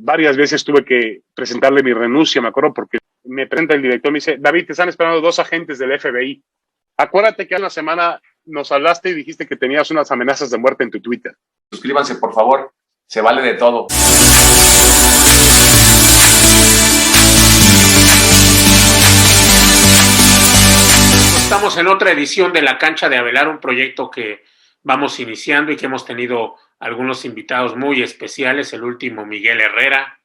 varias veces tuve que presentarle mi renuncia, me acuerdo, porque me presenta el director, me dice, David, te están esperando 2 agentes del FBI. Acuérdate que hace una semana nos hablaste y dijiste que tenías unas amenazas de muerte en tu Twitter. Suscríbanse, por favor, se vale de todo. Estamos en otra edición de La Cancha de Avelar, un proyecto que vamos iniciando y que hemos tenido algunos invitados muy especiales, el último Miguel Herrera,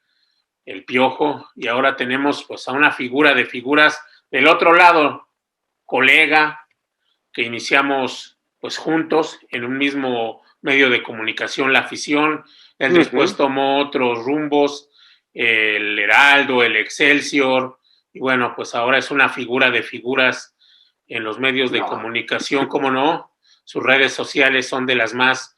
el Piojo, y ahora tenemos pues a una figura de figuras del otro lado, colega, que iniciamos pues juntos en un mismo medio de comunicación, La Afición. Él después tomó otros rumbos, el Heraldo, el Excelsior, y bueno, pues ahora es una figura de figuras en los medios de comunicación, ¿cómo no? Sus redes sociales son de las más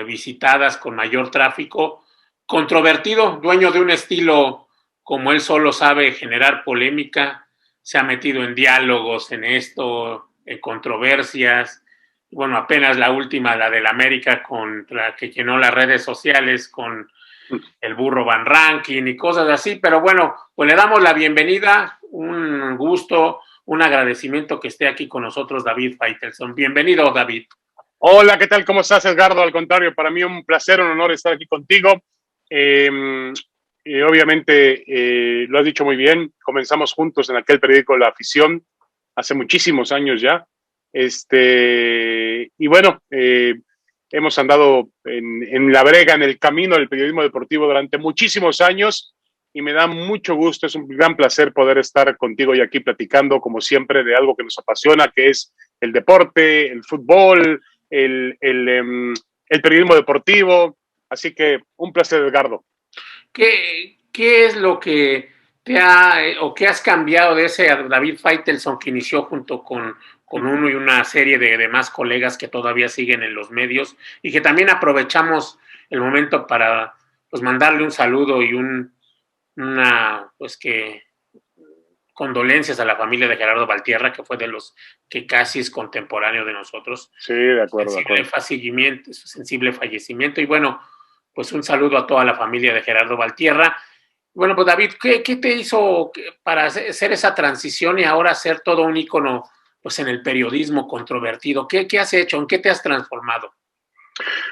visitadas, con mayor tráfico, controvertido, dueño de un estilo, como él solo sabe, generar polémica, se ha metido en diálogos, en esto, en controversias. Bueno, apenas la última, la del América, contra que llenó las redes sociales con el burro Van Rankin y cosas así, pero bueno, pues le damos la bienvenida, un gusto, un agradecimiento que esté aquí con nosotros David Faitelson. Bienvenido, David. Hola, ¿qué tal? ¿Cómo estás, Edgardo? Al contrario, para mí un placer, un honor estar aquí contigo. Obviamente, lo has dicho muy bien, comenzamos juntos en aquel periódico La Afición, hace muchísimos años ya. Y bueno, hemos andado en la brega, en el camino del periodismo deportivo durante muchísimos años y me da mucho gusto, es un gran placer poder estar contigo y aquí platicando, como siempre, de algo que nos apasiona, que es el deporte, el fútbol, el periodismo deportivo. Así que un placer, Edgardo. ¿Qué es lo que te o qué has cambiado de ese David Faitelson que inició junto con uno y una serie de demás colegas que todavía siguen en los medios y que también aprovechamos el momento para pues mandarle un saludo y condolencias a la familia de Gerardo Valtierra, que fue de los que casi es contemporáneo de nosotros. Sí, de acuerdo. Sensible fallecimiento. Y bueno, pues un saludo a toda la familia de Gerardo Valtierra. Bueno, pues David, ¿qué te hizo para hacer esa transición y ahora ser todo un ícono pues, en el periodismo controvertido? ¿Qué has hecho? ¿En qué te has transformado?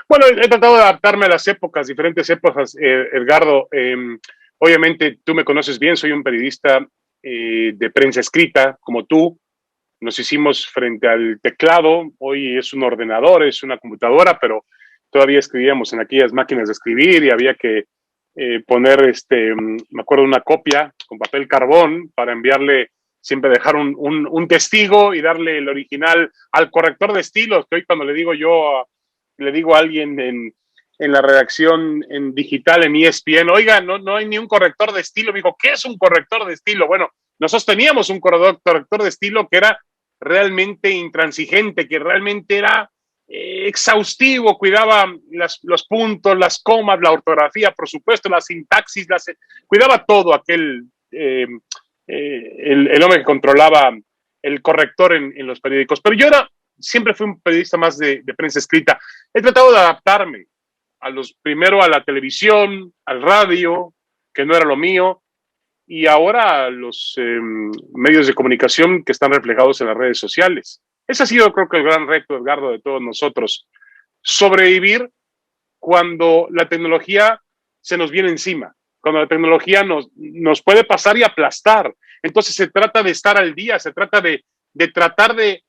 Bueno, he tratado de adaptarme a las épocas, diferentes épocas, Edgardo. Obviamente, tú me conoces bien, soy un periodista de prensa escrita, como tú. Nos hicimos frente al teclado, hoy es un ordenador, es una computadora, pero todavía escribíamos en aquellas máquinas de escribir y había que poner, me acuerdo, una copia con papel carbón para enviarle, siempre dejar un testigo y darle el original al corrector de estilos, que hoy cuando le digo a alguien en la redacción en digital, en ESPN, oiga, no hay ni un corrector de estilo. Me dijo, ¿qué es un corrector de estilo? Bueno, nosotros teníamos un corrector de estilo que era realmente intransigente, que realmente era exhaustivo, cuidaba los puntos, las comas, la ortografía, por supuesto, la sintaxis, cuidaba todo aquel, el hombre que controlaba el corrector en los periódicos. Pero yo siempre fui un periodista más de prensa escrita. He tratado de adaptarme primero a la televisión, al radio, que no era lo mío, y ahora a los medios de comunicación que están reflejados en las redes sociales. Ese ha sido, creo que, el gran reto, Edgardo, de todos nosotros. Sobrevivir cuando la tecnología se nos viene encima, cuando la tecnología nos puede pasar y aplastar. Entonces se trata de estar al día, se trata de tratar de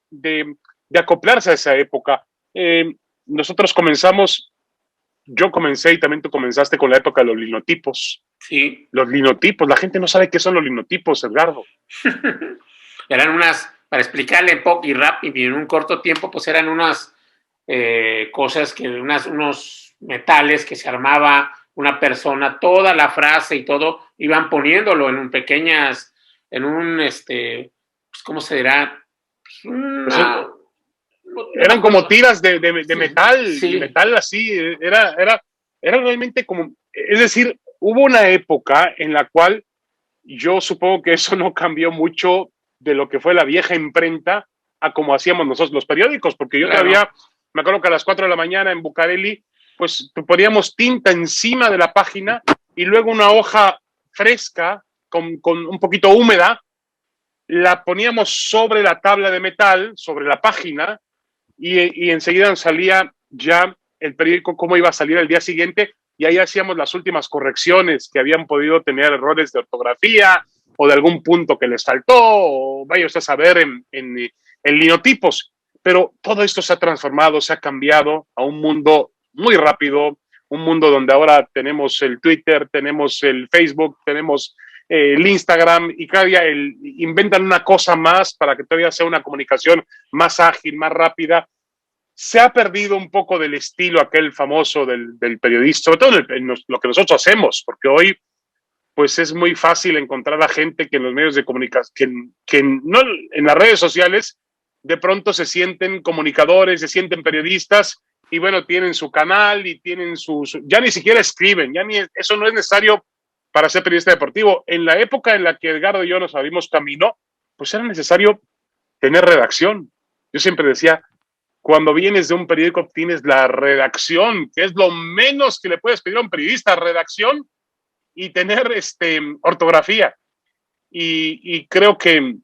acoplarse a esa época. Nosotros yo comencé y también tú comenzaste con la época de los linotipos. Sí. Los linotipos, la gente no sabe qué son los linotipos, Edgardo. Eran para explicarle poco y rápido y en un corto tiempo, pues eran unas cosas unos metales que se armaba una persona, toda la frase y todo, iban poniéndolo pues, ¿cómo se dirá? Eran como tiras de metal, sí. De metal así, era realmente como, es decir, hubo una época en la cual yo supongo que eso no cambió mucho de lo que fue la vieja imprenta a como hacíamos nosotros los periódicos, porque yo todavía me acuerdo que a las 4 de la mañana en Bucareli pues poníamos tinta encima de la página y luego una hoja fresca con un poquito húmeda, la poníamos sobre la tabla de metal, sobre la página, y enseguida nos salía ya el periódico, cómo iba a salir el día siguiente, y ahí hacíamos las últimas correcciones que habían podido tener errores de ortografía o de algún punto que les faltó, o vaya usted a saber en linotipos. Pero todo esto se ha transformado, se ha cambiado a un mundo muy rápido, un mundo donde ahora tenemos el Twitter, tenemos el Facebook, tenemos el Instagram, y cada día inventan una cosa más para que todavía sea una comunicación más ágil, más rápida. Se ha perdido un poco del estilo aquel famoso del periodista, sobre todo en lo que nosotros hacemos, porque hoy pues es muy fácil encontrar a gente que en los medios de comunicación, que no en las redes sociales, de pronto se sienten comunicadores, se sienten periodistas, y bueno, tienen su canal y tienen ya ni siquiera escriben, eso no es necesario para ser periodista deportivo. En la época en la que Edgardo y yo nos abrimos camino, pues era necesario tener redacción. Yo siempre decía, cuando vienes de un periódico tienes la redacción, que es lo menos que le puedes pedir a un periodista, redacción y tener ortografía. Y creo que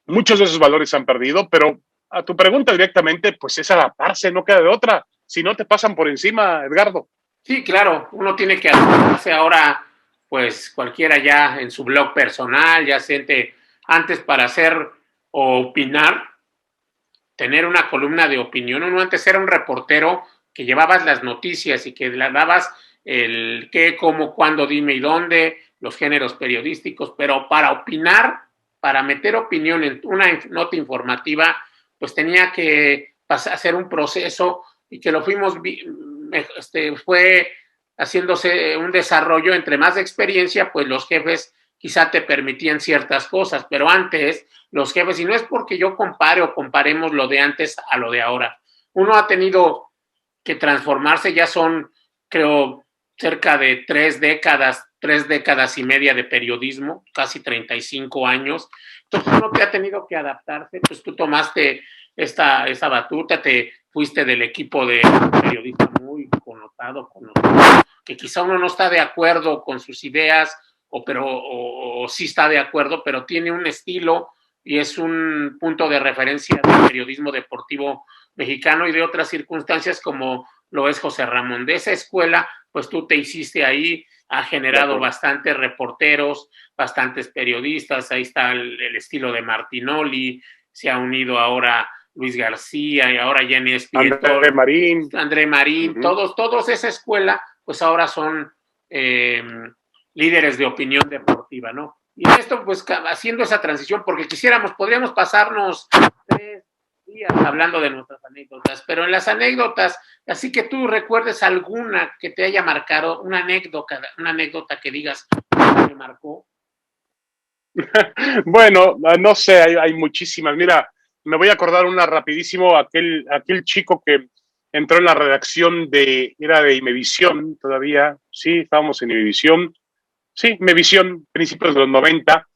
muchos de esos valores se han perdido, pero a tu pregunta directamente, pues es adaptarse, no queda de otra. Si no te pasan por encima, Edgardo. Sí, claro, uno tiene que adaptarse ahora, pues cualquiera ya en su blog personal, ya siente antes para hacer o opinar, tener una columna de opinión. Uno antes era un reportero que llevabas las noticias y que le dabas el qué, cómo, cuándo, dime y dónde, los géneros periodísticos, pero para opinar, para meter opinión en una nota informativa, pues tenía que hacer un proceso y que lo fuimos, fue haciéndose un desarrollo entre más experiencia, pues los jefes quizá te permitían ciertas cosas, pero antes los jefes, y no es porque yo compare o comparemos lo de antes a lo de ahora, uno ha tenido que transformarse, ya son, creo, cerca de 3 décadas y media de periodismo, casi 35 años, entonces uno que ha tenido que adaptarse, pues tú tomaste esta batuta, te fuiste del equipo de periodista muy connotado, que quizá uno no está de acuerdo con sus ideas, o sí está de acuerdo, pero tiene un estilo y es un punto de referencia del periodismo deportivo mexicano y de otras circunstancias como lo es José Ramón. De esa escuela, pues tú te hiciste ahí, ha generado bastantes reporteros, bastantes periodistas, ahí está el estilo de Martinoli, se ha unido ahora Luis García y ahora Jenny Espieto, André Marín, todos esa escuela, pues ahora son líderes de opinión deportiva, ¿no? Y esto, pues, haciendo esa transición, porque podríamos pasarnos 3 días hablando de nuestras anécdotas, pero en las anécdotas, así que tú recuerdes alguna que te haya marcado, una anécdota que digas, me marcó. Bueno, no sé, hay muchísimas. Mira, me voy a acordar una rapidísimo, aquel chico que entró en la redacción era de Imevisión todavía, sí, estábamos en Imevisión, sí, Imevisión, principios de los 90,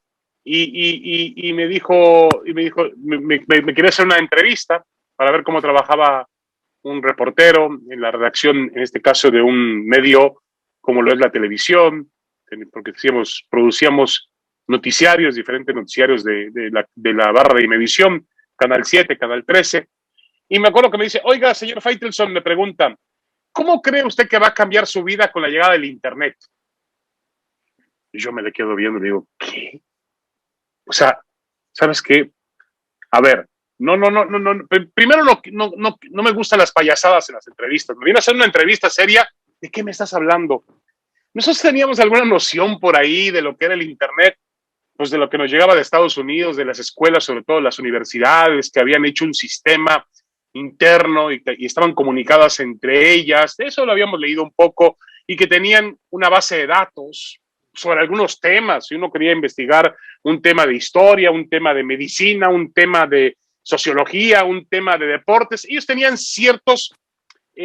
y me dijo, me quería hacer una entrevista para ver cómo trabajaba un reportero en la redacción, en este caso de un medio como lo es la televisión, porque producíamos noticiarios, diferentes noticiarios de la barra de Imevisión, Canal 7, Canal 13, y me acuerdo que me dice, oiga, señor Faitelson, me pregunta, ¿cómo cree usted que va a cambiar su vida con la llegada del Internet? Y yo me le quedo viendo y digo, ¿qué? O sea, ¿sabes qué? A ver, no. Primero no me gustan las payasadas en las entrevistas. Me viene a hacer una entrevista seria. ¿De qué me estás hablando? Nosotros teníamos alguna noción por ahí de lo que era el Internet, pues de lo que nos llegaba de Estados Unidos, de las escuelas, sobre todo las universidades, que habían hecho un sistema interno y estaban comunicadas entre ellas. De eso lo habíamos leído un poco y que tenían una base de datos sobre algunos temas. Si uno quería investigar un tema de historia, un tema de medicina, un tema de sociología, un tema de deportes, ellos tenían ciertos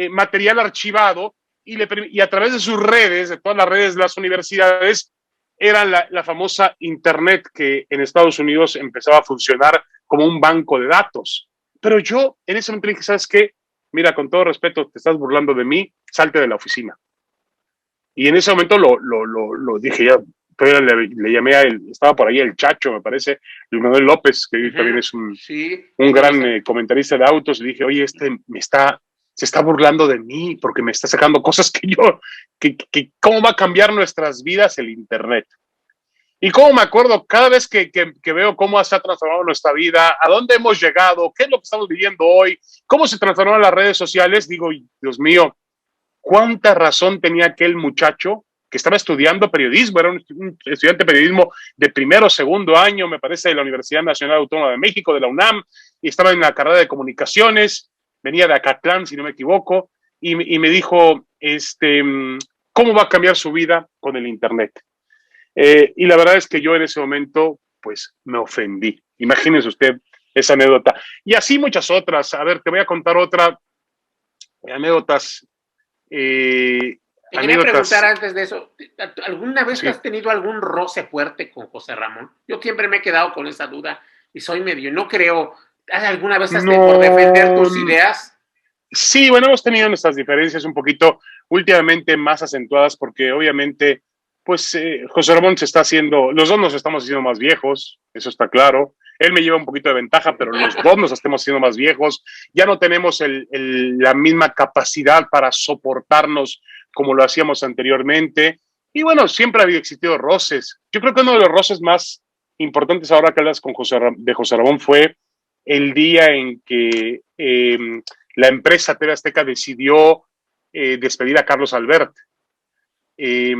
material archivado y a través de sus redes, de todas las redes de las universidades, era la famosa Internet que en Estados Unidos empezaba a funcionar como un banco de datos. Pero yo en ese momento dije, ¿sabes qué? mira, con todo respeto, te estás burlando de mí, salte de la oficina. Y en ese momento lo dije ya, le llamé a él, estaba por ahí el Chacho, me parece, Luis Manuel López, que también es Sí, un gran comentarista de autos, le dije, oye, se está burlando de mí porque me está sacando cosas que cómo va a cambiar nuestras vidas el Internet. Y cómo me acuerdo cada vez que veo cómo se ha transformado nuestra vida, a dónde hemos llegado, qué es lo que estamos viviendo hoy, cómo se transformaron las redes sociales, digo, Dios mío, cuánta razón tenía aquel muchacho que estaba estudiando periodismo, era un estudiante de periodismo de primero o segundo año, me parece, de la Universidad Nacional Autónoma de México, de la UNAM, y estaba en la carrera de comunicaciones, venía de Acatlán, si no me equivoco, y me dijo, ¿cómo va a cambiar su vida con el Internet? Y la verdad es que yo en ese momento, pues, me ofendí. Imagínense usted esa anécdota. Y así muchas otras. A ver, te voy a contar otra anécdotas. Te quería preguntar Anécdotas. antes de eso, ¿alguna vez Sí. has tenido algún roce fuerte con José Ramón? Yo siempre me he quedado con esa duda y soy medio, no creo, ¿alguna vez por defender No. tus ideas? Sí, bueno, hemos tenido nuestras diferencias un poquito últimamente más acentuadas porque obviamente, pues José Ramón se está haciendo, los dos nos estamos haciendo más viejos, eso está claro. Él me lleva un poquito de ventaja, pero los dos nos estamos haciendo más viejos. Ya no tenemos la misma capacidad para soportarnos como lo hacíamos anteriormente. Y bueno, siempre ha habido existido roces. Yo creo que uno de los roces más importantes ahora que hablas de José Ramón fue el día en que la empresa TV Azteca decidió despedir a Carlos Albert. Eh,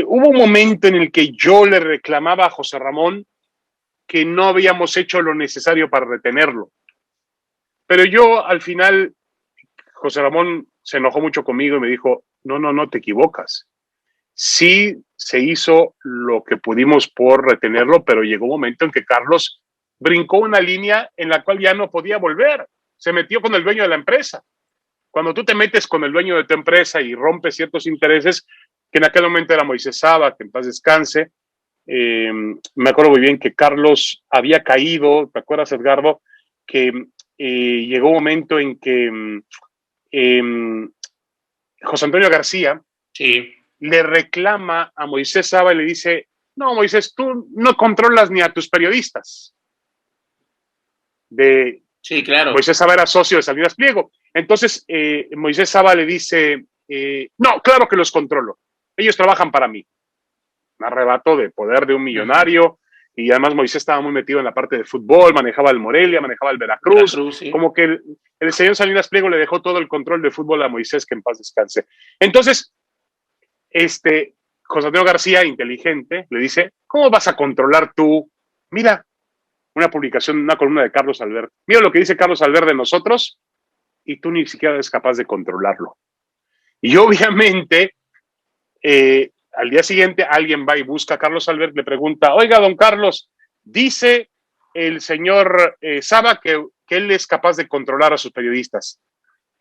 hubo un momento en el que yo le reclamaba a José Ramón que no habíamos hecho lo necesario para retenerlo. Pero yo al final, José Ramón se enojó mucho conmigo y me dijo, no, te equivocas. Sí se hizo lo que pudimos por retenerlo, pero llegó un momento en que Carlos brincó una línea en la cual ya no podía volver. Se metió con el dueño de la empresa. Cuando tú te metes con el dueño de tu empresa y rompes ciertos intereses, que en aquel momento era Moisés Saba, que en paz descanse, me acuerdo muy bien que Carlos había caído, ¿te acuerdas, Edgardo? Que llegó un momento en que José Antonio García Sí. le reclama a Moisés Saba y le dice, no, Moisés, tú no controlas ni a tus periodistas. Sí, claro. Moisés Saba era socio de Salinas Pliego. Entonces, Moisés Saba le dice, no, claro que los controlo. Ellos trabajan para mí. Un arrebato de poder de un millonario. Y además Moisés estaba muy metido en la parte de fútbol, manejaba el Morelia, manejaba el Veracruz. Sí. Como que el señor Salinas Pliego le dejó todo el control de fútbol a Moisés, que en paz descanse. Entonces, José Antonio García, inteligente, le dice, ¿cómo vas a controlar tú? Mira, una publicación, una columna de Carlos Albert. Mira lo que dice Carlos Albert de nosotros y tú ni siquiera eres capaz de controlarlo. Y obviamente, al día siguiente alguien va y busca a Carlos Albert, le pregunta, oiga, don Carlos, dice el señor Saba que él es capaz de controlar a sus periodistas.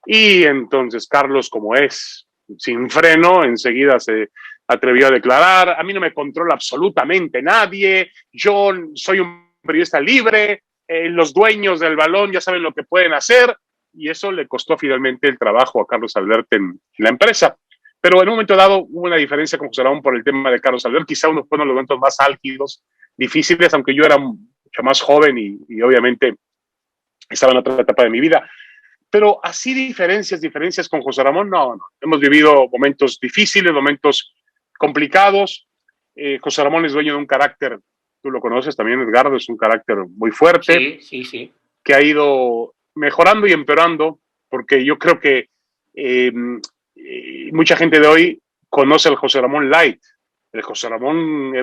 Y entonces Carlos, como es sin freno, enseguida se atrevió a declarar, a mí no me controla absolutamente nadie, yo soy un periodista libre, los dueños del balón ya saben lo que pueden hacer, y eso le costó finalmente el trabajo a Carlos Albert en la empresa. Pero en un momento dado hubo una diferencia con José Ramón por el tema de Carlos Albert, quizá uno fue uno de los momentos más álgidos, difíciles, aunque yo era mucho más joven y obviamente estaba en otra etapa de mi vida. Pero así diferencias con José Ramón, no. Hemos vivido momentos difíciles, momentos complicados. José Ramón es dueño de un carácter, tú lo conoces también, Edgardo, es un carácter muy fuerte, sí. que ha ido mejorando y empeorando, porque yo creo que mucha gente de hoy conoce al José Ramón Light. El José Ramón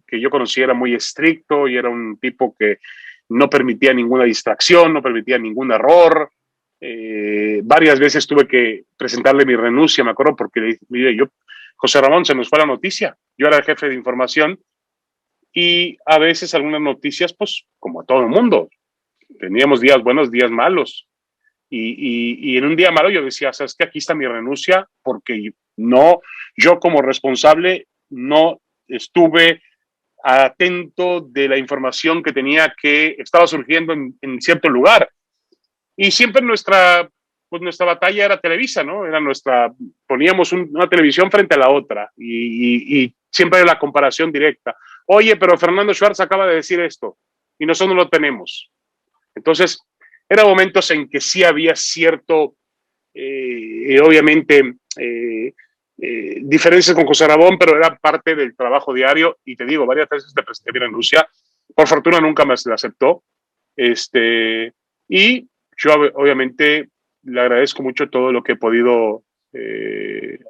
que yo conocía era muy estricto y era un tipo que no permitía ninguna distracción, no permitía ningún error. Varias veces tuve que presentarle mi renuncia, me acuerdo, porque mire, José Ramón, se nos fue la noticia. Yo era el jefe de información y a veces algunas noticias, pues, como a todo el mundo, teníamos días buenos, días malos. Y en un día malo yo decía, sabes que aquí está mi renuncia porque yo como responsable no estuve atento de la información que estaba surgiendo en cierto lugar. Y siempre nuestra batalla era Televisa, ¿no? Poníamos una televisión frente a la otra y siempre la comparación directa. Oye, pero Fernando Schwartz acaba de decir esto y nosotros no lo tenemos. Entonces, eran momentos en que sí había cierto, obviamente, diferencias con José Ramón, pero era parte del trabajo diario. Y te digo, varias veces te presenté bien en Rusia. Por fortuna nunca me la aceptó. Y yo obviamente le agradezco mucho todo lo que he podido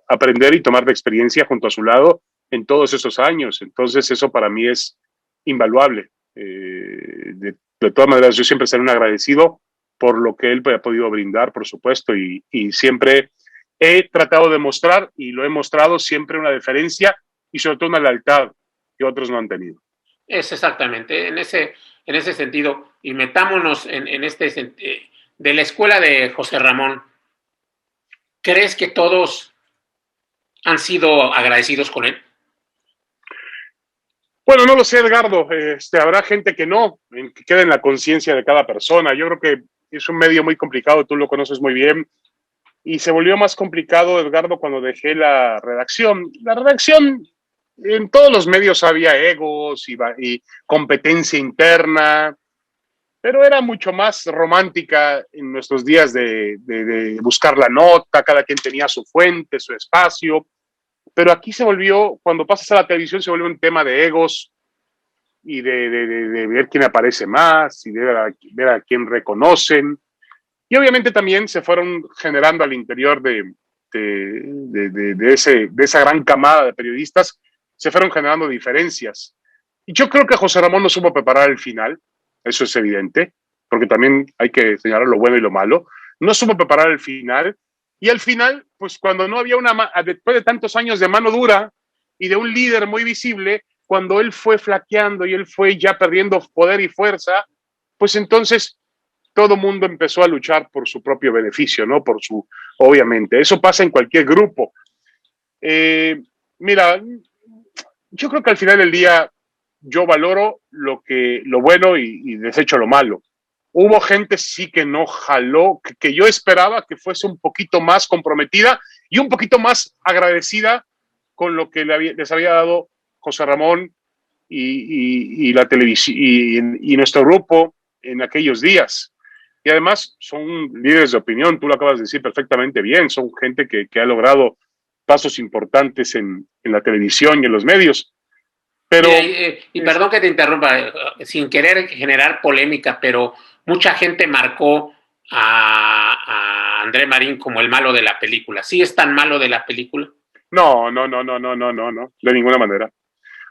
aprender y tomar de experiencia junto a su lado en todos esos años. Entonces eso para mí es invaluable. De todas maneras, yo siempre seré un agradecido por lo que él ha podido brindar, por supuesto, y siempre he tratado de mostrar, y lo he mostrado siempre, una deferencia y sobre todo una lealtad que otros no han tenido. Es exactamente, en ese sentido, y metámonos de la escuela de José Ramón, ¿crees que todos han sido agradecidos con él? Bueno, no lo sé, Edgardo. Habrá gente que no, que queda en la conciencia de cada persona. Yo creo que es un medio muy complicado, tú lo conoces muy bien. Y se volvió más complicado, Edgardo, cuando dejé la redacción. La redacción, en todos los medios había egos y competencia interna, pero era mucho más romántica en nuestros días de buscar la nota, cada quien tenía su fuente, su espacio. Pero aquí se volvió, cuando pasas a la televisión, se volvió un tema de egos y de ver quién aparece más y de ver a quién reconocen. Y obviamente también se fueron generando al interior de esa gran camada de periodistas, se fueron generando diferencias. Y yo creo que José Ramón no supo preparar el final, eso es evidente, porque también hay que señalar lo bueno y lo malo. No supo preparar el final, y al final, pues cuando no había después de tantos años de mano dura y de un líder muy visible, cuando él fue flaqueando y él fue ya perdiendo poder y fuerza, pues entonces todo mundo empezó a luchar por su propio beneficio, ¿no? Obviamente, eso pasa en cualquier grupo. Mira, yo creo que al final del día yo valoro lo bueno y desecho lo malo. Hubo gente sí que no jaló, que yo esperaba que fuese un poquito más comprometida y un poquito más agradecida con lo que les había dado José Ramón y la televisión y nuestro grupo en aquellos días. Y además son líderes de opinión, tú lo acabas de decir perfectamente bien, son gente que ha logrado pasos importantes en la televisión y en los medios. Pero, Mira, y perdón que te interrumpa, sin querer generar polémica, pero mucha gente marcó a André Marín como el malo de la película. ¿Sí es tan malo de la película? no, de ninguna manera.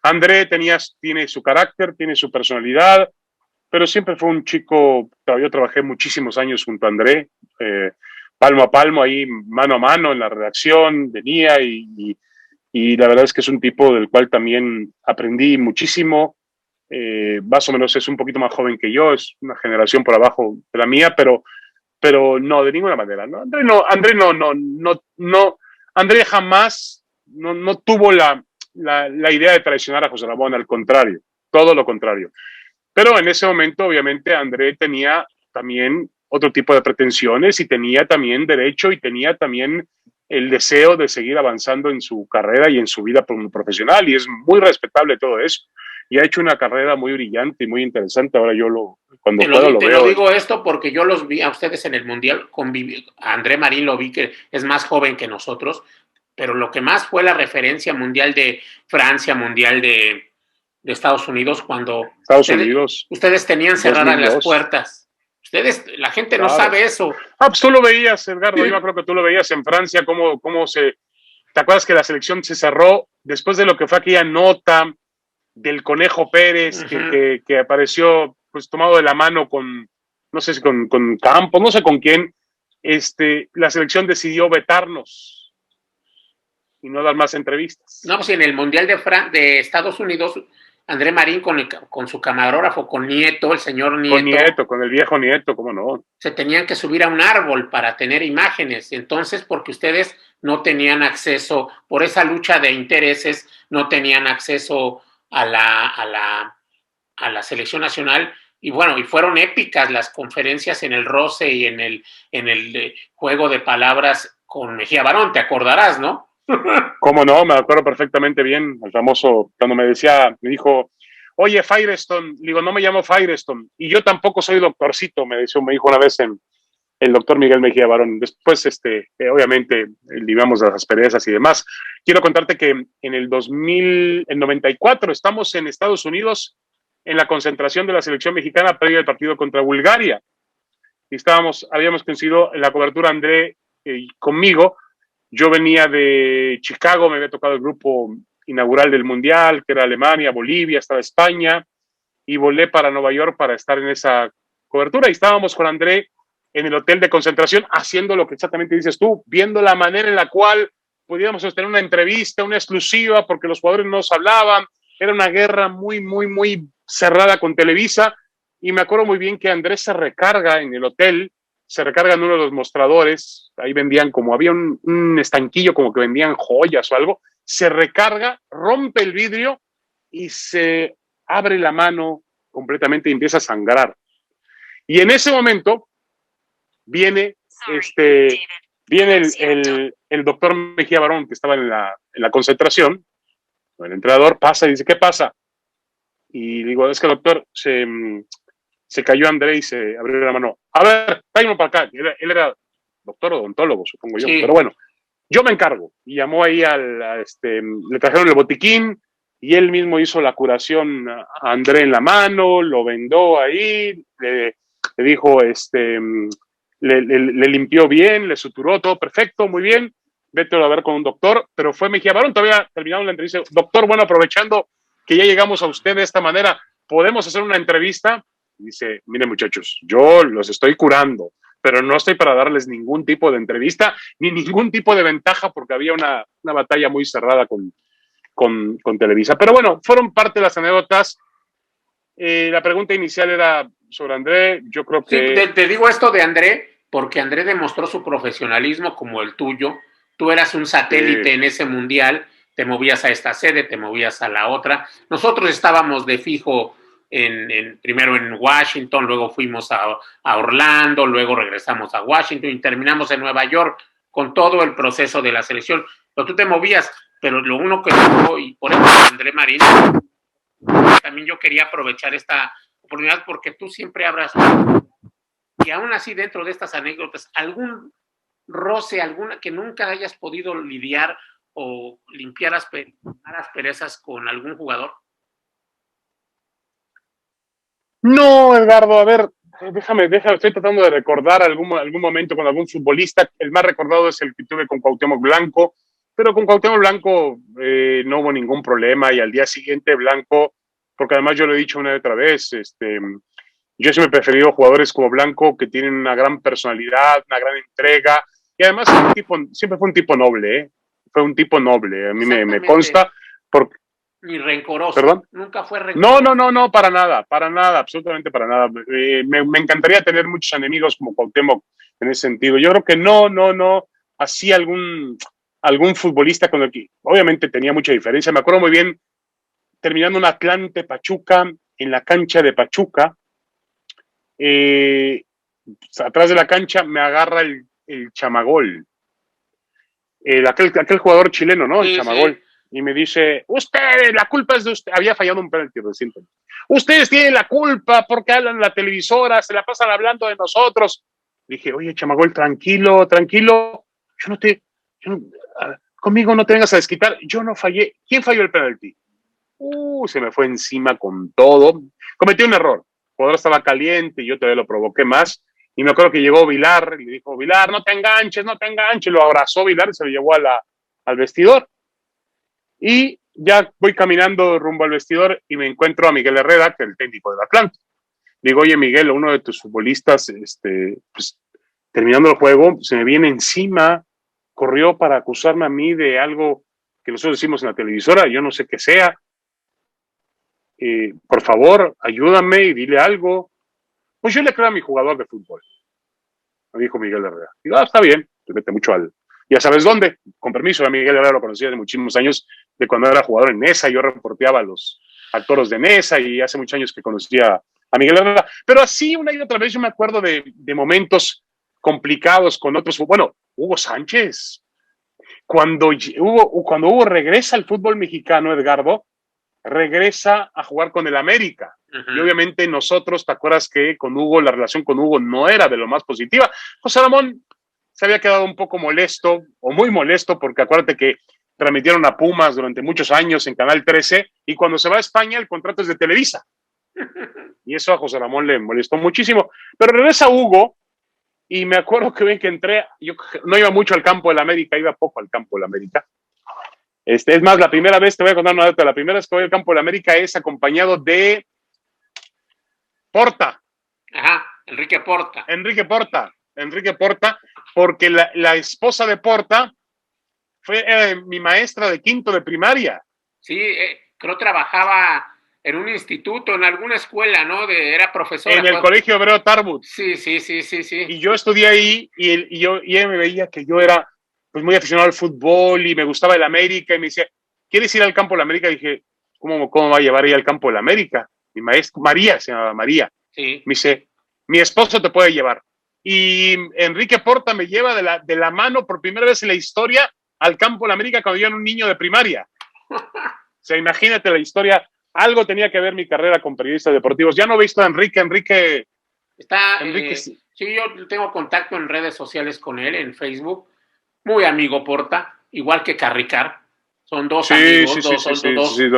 André tiene su carácter, tiene su personalidad, pero siempre fue un chico. Yo trabajé muchísimos años junto a André, palmo a palmo, ahí mano a mano en la redacción, venía y la verdad es que es un tipo del cual también aprendí muchísimo. Más o menos es un poquito más joven que yo, es una generación por abajo de la mía, pero no, de ninguna manera. ¿No? André jamás no tuvo la idea de traicionar a José Ramón, al contrario, todo lo contrario. Pero en ese momento, obviamente, André tenía también otro tipo de pretensiones y tenía también derecho y tenía también el deseo de seguir avanzando en su carrera y en su vida como profesional, y es muy respetable todo eso. Y ha hecho una carrera muy brillante y muy interesante. Ahora cuando puedo lo veo. Te lo digo esto porque yo los vi a ustedes en el Mundial, a André Marín lo vi que es más joven que nosotros, pero lo que más fue la referencia mundial de Francia, mundial de Estados Unidos, cuando ustedes tenían cerradas 2002. Las puertas. La gente claro. No sabe eso. Pues tú lo veías, Edgardo, yo creo que tú lo veías en Francia, cómo se... ¿Te acuerdas que la selección se cerró después de lo que fue aquella nota del Conejo Pérez, que apareció pues tomado de la mano con, no sé si con Campos, no sé con quién, la selección decidió vetarnos y no dar más entrevistas. No, pues en el Mundial de Estados Unidos, André Marín con su camarógrafo, con Nieto, el señor Nieto. Con el viejo Nieto, ¿cómo no? Se tenían que subir a un árbol para tener imágenes. Entonces, porque ustedes no tenían acceso, por esa lucha de intereses, no tenían acceso a la selección nacional, y bueno, y fueron épicas las conferencias en el roce y en el juego de palabras con Mejía Barón, te acordarás, ¿no? ¿Cómo no? Me acuerdo perfectamente bien, el famoso, cuando me dijo, oye, Firestone, digo, no me llamo Firestone, y yo tampoco soy doctorcito, me dijo una vez el doctor Miguel Mejía Barón. Después, obviamente, digamos las asperezas y demás. Quiero contarte que en el 94, estamos en Estados Unidos en la concentración de la selección mexicana previa al partido contra Bulgaria. Y habíamos coincidido en la cobertura André conmigo. Yo venía de Chicago, me había tocado el grupo inaugural del Mundial, que era Alemania, Bolivia, estaba España, y volé para Nueva York para estar en esa cobertura. Y estábamos con André en el hotel de concentración haciendo lo que exactamente dices tú, viendo la manera en la cual podíamos sostener una entrevista, una exclusiva, porque los jugadores no nos hablaban. Era una guerra muy, muy, muy cerrada con Televisa. Y me acuerdo muy bien que Andrés se recarga en el hotel, se recarga en uno de los mostradores, ahí vendían como, había un estanquillo como que vendían joyas o algo, se recarga, rompe el vidrio y se abre la mano completamente y empieza a sangrar. Y en ese momento viene el doctor Mejía Barón, que estaba en la concentración, el entrenador pasa y dice, ¿qué pasa? Y digo, es que doctor, se cayó André y se abrió la mano. A ver, tráeme para acá. Él era doctor odontólogo, supongo yo. Sí. Pero bueno, yo me encargo. Y llamó ahí le trajeron el botiquín y él mismo hizo la curación a André en la mano, lo vendó ahí, le dijo, le limpió bien, le suturó todo perfecto, muy bien. Vete a ver con un doctor. Pero fue Mejía Barón, todavía terminamos la entrevista. Doctor, bueno, aprovechando que ya llegamos a usted de esta manera, ¿podemos hacer una entrevista? Dice, miren muchachos, yo los estoy curando, pero no estoy para darles ningún tipo de entrevista ni ningún tipo de ventaja porque había una batalla muy cerrada con Televisa. Pero bueno, fueron parte de las anécdotas. La pregunta inicial era sobre André. Yo creo que... Sí, te digo esto de André porque André demostró su profesionalismo como el tuyo. Tú eras un satélite en ese mundial, te movías a esta sede, te movías a la otra. Nosotros estábamos de fijo primero en Washington, luego fuimos a Orlando, luego regresamos a Washington y terminamos en Nueva York con todo el proceso de la selección. Pero tú te movías, pero lo uno que dijo, y por eso André Marín, también yo quería aprovechar esta oportunidad porque tú siempre hablas, y aún así dentro de estas anécdotas, algún roce, alguna que nunca hayas podido lidiar o limpiar asperezas con algún jugador. No, Edgardo, a ver, déjame, estoy tratando de recordar algún momento con algún futbolista. El más recordado es el que tuve con Cuauhtémoc Blanco, pero con Cuauhtémoc Blanco no hubo ningún problema y al día siguiente Blanco, porque además yo lo he dicho una y otra vez, yo siempre he preferido jugadores como Blanco que tienen una gran personalidad, una gran entrega y además siempre fue un tipo noble, ¿eh? Fue un tipo noble, a mí me consta porque... Ni rencoroso. ¿Perdón? Nunca fue rencoroso. No, para nada, absolutamente para nada. Me encantaría tener muchos enemigos como Cuauhtémoc en ese sentido. Yo creo que no, así algún futbolista con el que obviamente tenía mucha diferencia. Me acuerdo muy bien, terminando un Atlante Pachuca, en la cancha de Pachuca, atrás de la cancha me agarra el Chamagol, aquel jugador chileno, ¿no? El Chamagol. Sí. Y me dice, usted, la culpa es de usted. Había fallado un penalti recientemente. Ustedes tienen la culpa porque hablan en la televisora, se la pasan hablando de nosotros. Dije, oye, Chamagol, tranquilo. Conmigo no te vengas a desquitar. Yo no fallé. ¿Quién falló el penalti? Se me fue encima con todo. Cometí un error. El jugador estaba caliente y yo todavía lo provoqué más. Y me acuerdo que llegó Vilar y le dijo, Vilar, no te enganches. Lo abrazó Vilar y se lo llevó al vestidor. Y ya voy caminando rumbo al vestidor y me encuentro a Miguel Herrera, que es el técnico del Atlante. Digo, oye, Miguel, uno de tus futbolistas, pues, terminando el juego, se me viene encima, corrió para acusarme a mí de algo que nosotros decimos en la televisora, yo no sé qué sea. Por favor, ayúdame y dile algo. Pues yo le creo a mi jugador de fútbol, me dijo Miguel Herrera. Digo, está bien, te mete mucho ya sabes dónde, con permiso, a Miguel Herrera lo conocía de muchísimos años, de cuando era jugador en Nesa, yo reporteaba a los toros de Nesa y hace muchos años que conocía a Miguel Herrera. Pero así una y otra vez yo me acuerdo de momentos complicados con otros. Bueno, Hugo Sánchez. Cuando Hugo regresa al fútbol mexicano, Edgardo, regresa a jugar con el América. Y obviamente nosotros, ¿te acuerdas que con Hugo, la relación con Hugo no era de lo más positiva? José Ramón se había quedado un poco molesto, o muy molesto, porque acuérdate que transmitieron a Pumas durante muchos años en Canal 13, y cuando se va a España el contrato es de Televisa. Y eso a José Ramón le molestó muchísimo. Pero regresa Hugo, y me acuerdo que ven que entré, yo no iba mucho al campo del América, iba poco al campo del América. Es más, la primera vez, te voy a contar una data, la primera vez que voy al campo del América es acompañado de Porta. Ajá, Enrique Porta. Enrique Porta, porque la esposa de Porta fue mi maestra de quinto de primaria. Sí, creo trabajaba en un instituto, en alguna escuela, ¿no? Era profesora. En el Colegio Hebreo Tarbut. Sí. Y yo estudié ahí y ella me veía que yo era pues muy aficionado al fútbol y me gustaba el América y me decía, ¿quieres ir al campo de la América? Y dije, ¿cómo va a llevar ella al campo de la América? Mi maestra, María, se llamaba María. Sí. Me dice, mi esposo te puede llevar. Y Enrique Porta me lleva de la mano por primera vez en la historia al campo de la América cuando yo era un niño de primaria. O sea, imagínate la historia. Algo tenía que ver mi carrera con periodistas deportivos. Ya no he visto a Enrique. Sí, yo tengo contacto en redes sociales con él, en Facebook. Muy amigo Porta, igual que Carricar. Son dos amigos,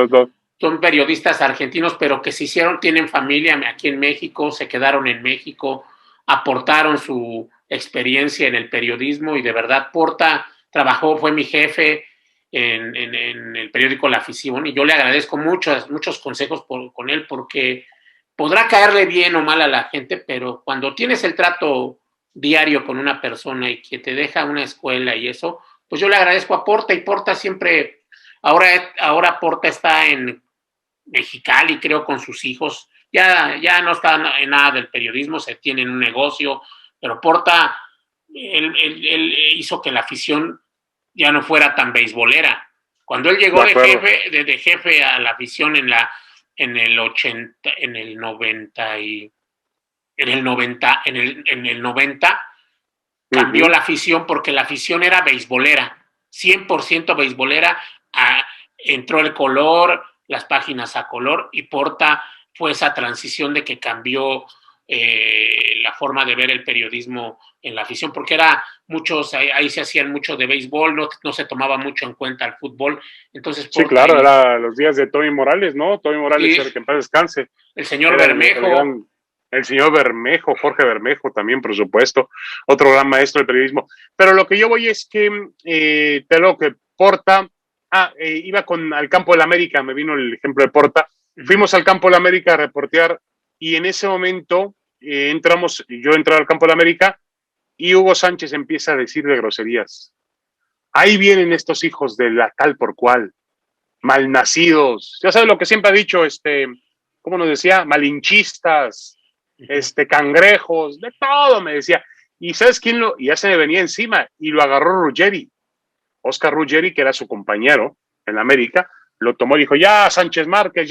dos. Son periodistas argentinos, pero que se hicieron, tienen familia aquí en México, se quedaron en México, aportaron su experiencia en el periodismo y de verdad Porta fue mi jefe en el periódico La Afición y yo le agradezco muchos consejos con él porque podrá caerle bien o mal a la gente, pero cuando tienes el trato diario con una persona y que te deja una escuela y eso, pues yo le agradezco a Porta y Porta siempre, ahora Porta está en Mexicali, creo, con sus hijos, ya no está en nada del periodismo, se tienen un negocio, pero Porta, él hizo que La Afición ya no fuera tan beisbolera. Cuando él llegó de jefe a La Afición en el 80, en el 90, cambió la afición porque la afición era beisbolera, 100% beisbolera, entró el color, las páginas a color y Porta fue esa transición de que cambió la forma de ver el periodismo en la afición, porque ahí se hacían mucho de béisbol, no se tomaba mucho en cuenta el fútbol. Entonces, sí, claro, era los días de Tony Morales, ¿no? Tony Morales, sí, que en paz descanse. El señor Bermejo. El señor Bermejo, Jorge Bermejo también, por supuesto, otro gran maestro del periodismo. Pero lo que yo voy es que, te lo que Porta, iba al campo de la América, me vino el ejemplo de Porta, fuimos al campo de la América a reportear y en ese momento yo entré al campo de la América y Hugo Sánchez empieza a decir de groserías. Ahí vienen estos hijos de la tal por cual, malnacidos, ya sabes lo que siempre ha dicho, ¿cómo nos decía? Malinchistas, cangrejos, de todo me decía. Y ¿sabes quién y ya se me venía encima y lo agarró Ruggeri, Oscar Ruggeri, que era su compañero en la América, lo tomó y dijo, ya Sánchez Márquez,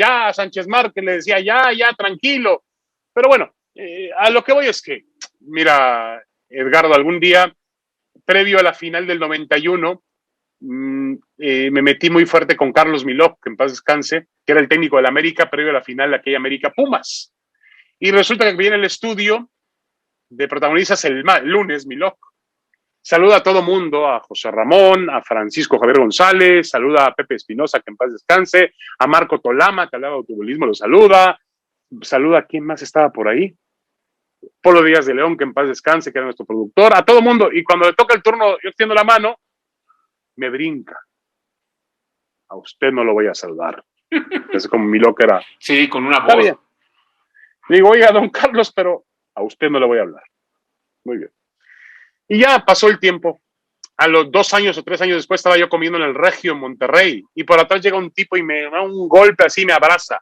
le decía, ya, tranquilo. Pero bueno, a lo que voy es que, mira, Edgardo, algún día, previo a la final del 91, me metí muy fuerte con Carlos Milok, que en paz descanse, que era el técnico del América, previo a la final de aquella América Pumas. Y resulta que viene el estudio de protagonistas el lunes, Milok. Saluda a todo mundo, a José Ramón, a Francisco Javier González, saluda a Pepe Espinosa, que en paz descanse, a Marco Tolama, que hablaba de automovilismo, lo saluda a quién más estaba por ahí, Polo Díaz de León, que en paz descanse, que era nuestro productor, a todo mundo, y cuando le toca el turno, yo extiendo la mano, me brinca. A usted no lo voy a saludar. Es como mi loca era. Sí, con una voz. Bien. Le digo, oiga, don Carlos, pero a usted no le voy a hablar. Muy bien. Y ya pasó el tiempo. A los 2 años o 3 años después estaba yo comiendo en el Regio en Monterrey y por atrás llega un tipo y me da un golpe así, me abraza.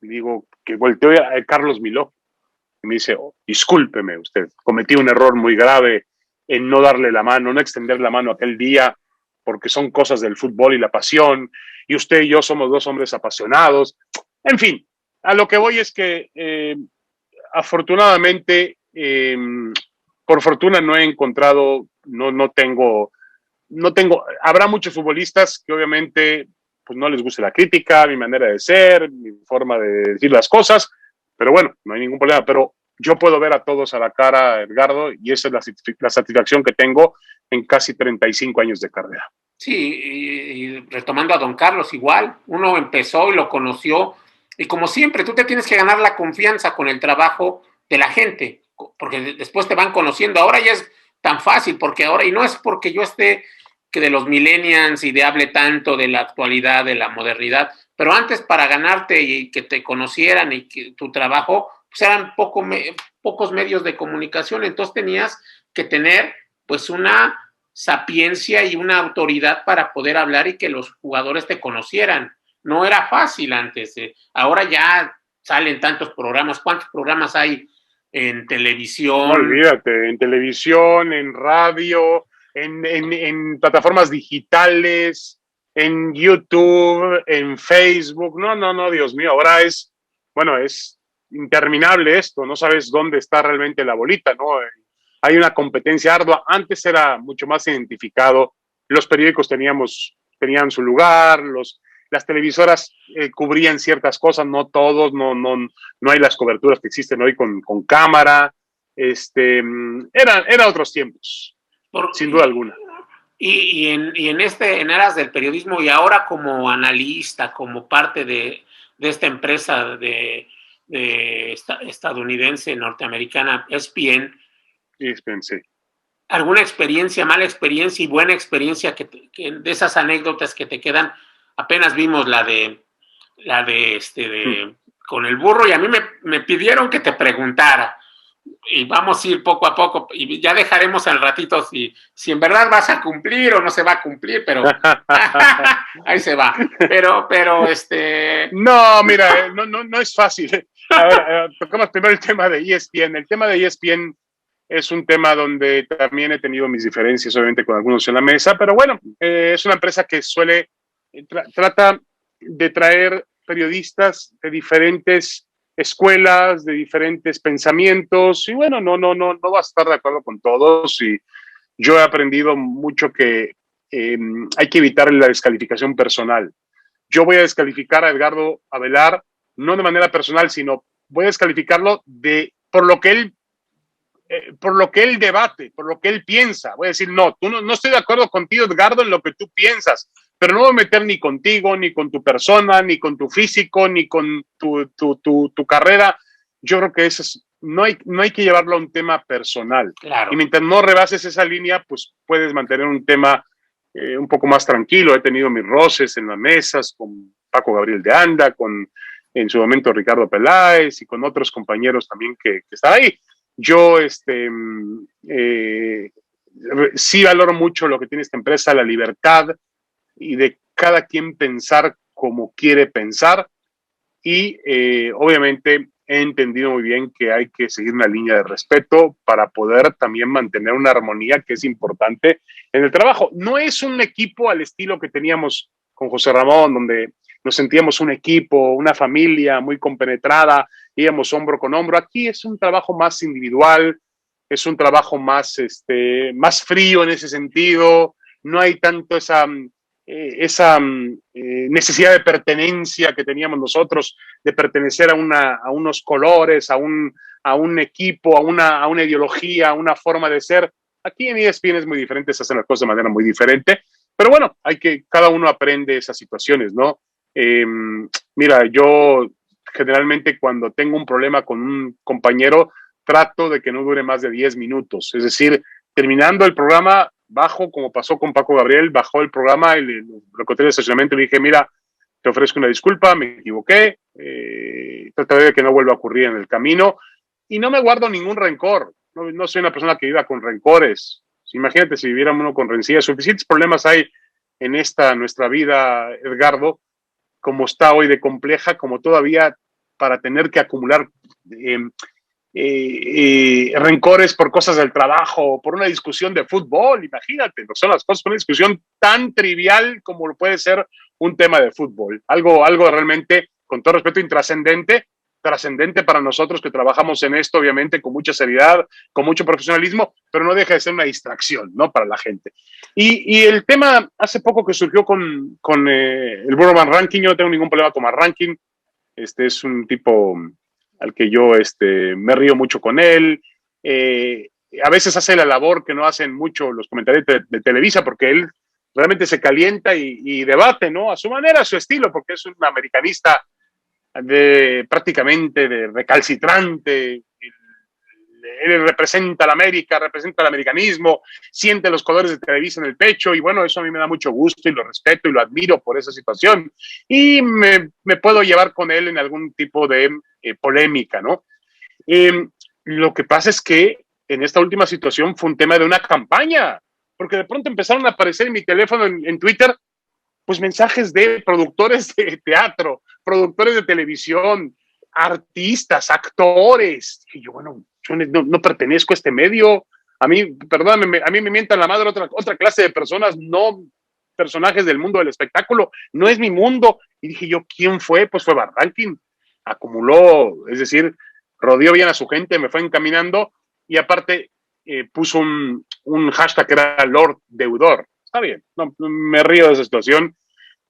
Y digo, que volteo a Carlos Miló. Y me dice, discúlpeme usted, cometí un error muy grave en no darle la mano, no extender la mano aquel día, porque son cosas del fútbol y la pasión, y usted y yo somos 2 hombres apasionados. En fin, A lo que voy es que afortunadamente, por fortuna no he encontrado, no tengo, habrá muchos futbolistas que obviamente pues no les guste la crítica, mi manera de ser, mi forma de decir las cosas, pero bueno, no hay ningún problema, pero yo puedo ver a todos a la cara, Edgardo, y esa es la satisfacción que tengo en casi 35 años de carrera. Sí, y retomando a don Carlos, igual, uno empezó y lo conoció, y como siempre, tú te tienes que ganar la confianza con el trabajo de la gente, porque después te van conociendo. Ahora ya es tan fácil, porque ahora, y no es porque yo esté que de los millennials y de hable tanto de la actualidad, de la modernidad, pero antes para ganarte y que te conocieran y que tu trabajo, pues eran pocos medios de comunicación, entonces tenías que tener pues una sapiencia y una autoridad para poder hablar y que los jugadores te conocieran. No era fácil antes. Ahora ya salen tantos programas. ¿Cuántos programas hay en televisión? No olvídate, en televisión, en radio, en plataformas digitales, en YouTube, en Facebook. No, Dios mío, ahora bueno, es interminable esto, no sabes dónde está realmente la bolita, ¿no? Hay una competencia ardua. Antes era mucho más identificado. Los periódicos tenían su lugar, las televisoras cubrían ciertas cosas, no todos, no hay las coberturas que existen hoy con cámara. Eran otros tiempos, sin duda alguna. En eras del periodismo y ahora como analista, como parte de esta empresa estadounidense, norteamericana, ESPN, Sí. ¿Alguna experiencia, mala experiencia y buena experiencia que de esas anécdotas que te quedan? Apenas vimos la de con el burro, y a mí me pidieron que te preguntara, y vamos a ir poco a poco, y ya dejaremos al ratito si en verdad vas a cumplir o no se va a cumplir, pero ahí se va. Pero No, mira, no es fácil. A ver, tocamos primero el tema de ESPN. El tema de ESPN es un tema donde también he tenido mis diferencias, obviamente, con algunos en la mesa, pero bueno, es una empresa que trata de traer periodistas de diferentes escuelas, de diferentes pensamientos, y bueno, no vas a estar de acuerdo con todos, y yo he aprendido mucho que hay que evitar la descalificación personal. Yo voy a descalificar a Edgardo Avelar, no de manera personal, sino voy a descalificarlo por lo que él debate, por lo que él piensa. Voy a decir, no estoy de acuerdo contigo, Edgardo, en lo que tú piensas, pero no voy a meter ni contigo, ni con tu persona, ni con tu físico, ni con tu carrera. Yo creo que no hay que llevarlo a un tema personal. claro. Y mientras no rebases esa línea, pues puedes mantener un tema un poco más tranquilo. He tenido mis roces en las mesas con Paco Gabriel de Anda, en su momento Ricardo Peláez y con otros compañeros también que están ahí. Yo sí valoro mucho lo que tiene esta empresa, la libertad y de cada quien pensar como quiere pensar, y obviamente he entendido muy bien que hay que seguir una línea de respeto para poder también mantener una armonía que es importante en el trabajo. No es un equipo al estilo que teníamos con José Ramón, donde nos sentíamos un equipo, una familia muy compenetrada, íbamos hombro con hombro. Aquí es un trabajo más individual, es un trabajo más frío en ese sentido. No hay tanto esa necesidad de pertenencia que teníamos nosotros, de pertenecer a unos colores, a un equipo, a una ideología, a una forma de ser. Aquí en ESPN es muy diferente, se hacen las cosas de manera muy diferente, pero bueno, cada uno aprende esas situaciones, ¿no? Mira, yo generalmente cuando tengo un problema con un compañero, trato de que no dure más de 10 minutos, es decir, terminando el programa, bajo, como pasó con Paco Gabriel, bajó el programa y lo conté en el estacionamiento y le dije, mira, te ofrezco una disculpa, me equivoqué, trataré de que no vuelva a ocurrir en el camino, y no me guardo ningún rencor. No soy una persona que viva con rencores. Imagínate si viviera uno con rencillas. Suficientes problemas hay en nuestra vida, Edgardo, como está hoy de compleja, como todavía para tener que acumular rencores por cosas del trabajo, por una discusión de fútbol. Imagínate, no son las cosas, una discusión tan trivial como lo puede ser un tema de fútbol, algo realmente, con todo respeto, intrascendente, trascendente para nosotros que trabajamos en esto, obviamente, con mucha seriedad, con mucho profesionalismo, pero no deja de ser una distracción, ¿no? Para la gente. Y el tema, hace poco que surgió con el Burro Van Ranking, yo no tengo ningún problema con Van Ranking, es un tipo al que yo me río mucho con él, a veces hace la labor que no hacen mucho los comentarios de Televisa, porque él realmente se calienta y debate, ¿no? A su manera, a su estilo, porque es un americanista prácticamente de recalcitrante. Él representa a la América, representa el americanismo, siente los colores de Televisa en el pecho, y bueno, eso a mí me da mucho gusto y lo respeto y lo admiro por esa situación. Y me puedo llevar con él en algún tipo de polémica, ¿no? Lo que pasa es que en esta última situación fue un tema de una campaña, porque de pronto empezaron a aparecer en mi teléfono, en Twitter, pues mensajes de productores de teatro, productores de televisión, artistas, actores. Y yo, bueno, yo no pertenezco a este medio. A mí, perdóname, a mí me mientan la madre otra clase de personas, no personajes del mundo del espectáculo. No es mi mundo. Y dije yo, ¿quién fue? Pues fue Van Ranking. Acumuló, es decir, rodeó bien a su gente, me fue encaminando y aparte puso un hashtag que era Lord Deudor. Está bien, no, me río de esa situación.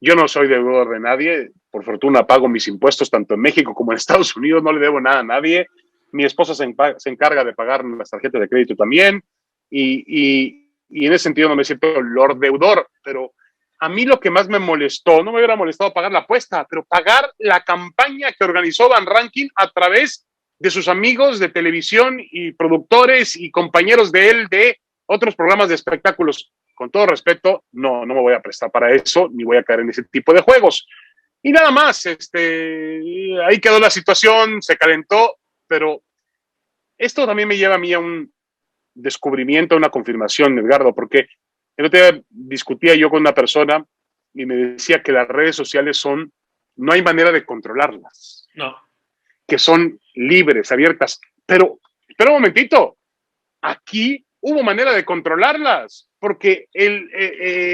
Yo no soy deudor de nadie, por fortuna pago mis impuestos tanto en México como en Estados Unidos, no le debo nada a nadie. Mi esposa se encarga de pagar las tarjetas de crédito también y en ese sentido no me siento Lord Deudor, pero a mí lo que más me molestó, no me hubiera molestado pagar la apuesta, pero pagar la campaña que organizó Van Ranking a través de sus amigos de televisión y productores y compañeros de él de otros programas de espectáculos. Con todo respeto, no me voy a prestar para eso, ni voy a caer en ese tipo de juegos. Y nada más, ahí quedó la situación, se calentó, pero esto también me lleva a mí a un descubrimiento, a una confirmación, Edgardo, porque el otro día discutía yo con una persona y me decía que las redes sociales no hay manera de controlarlas. No. Que son libres, abiertas. Pero, espera un momentito, aquí hubo manera de controlarlas, porque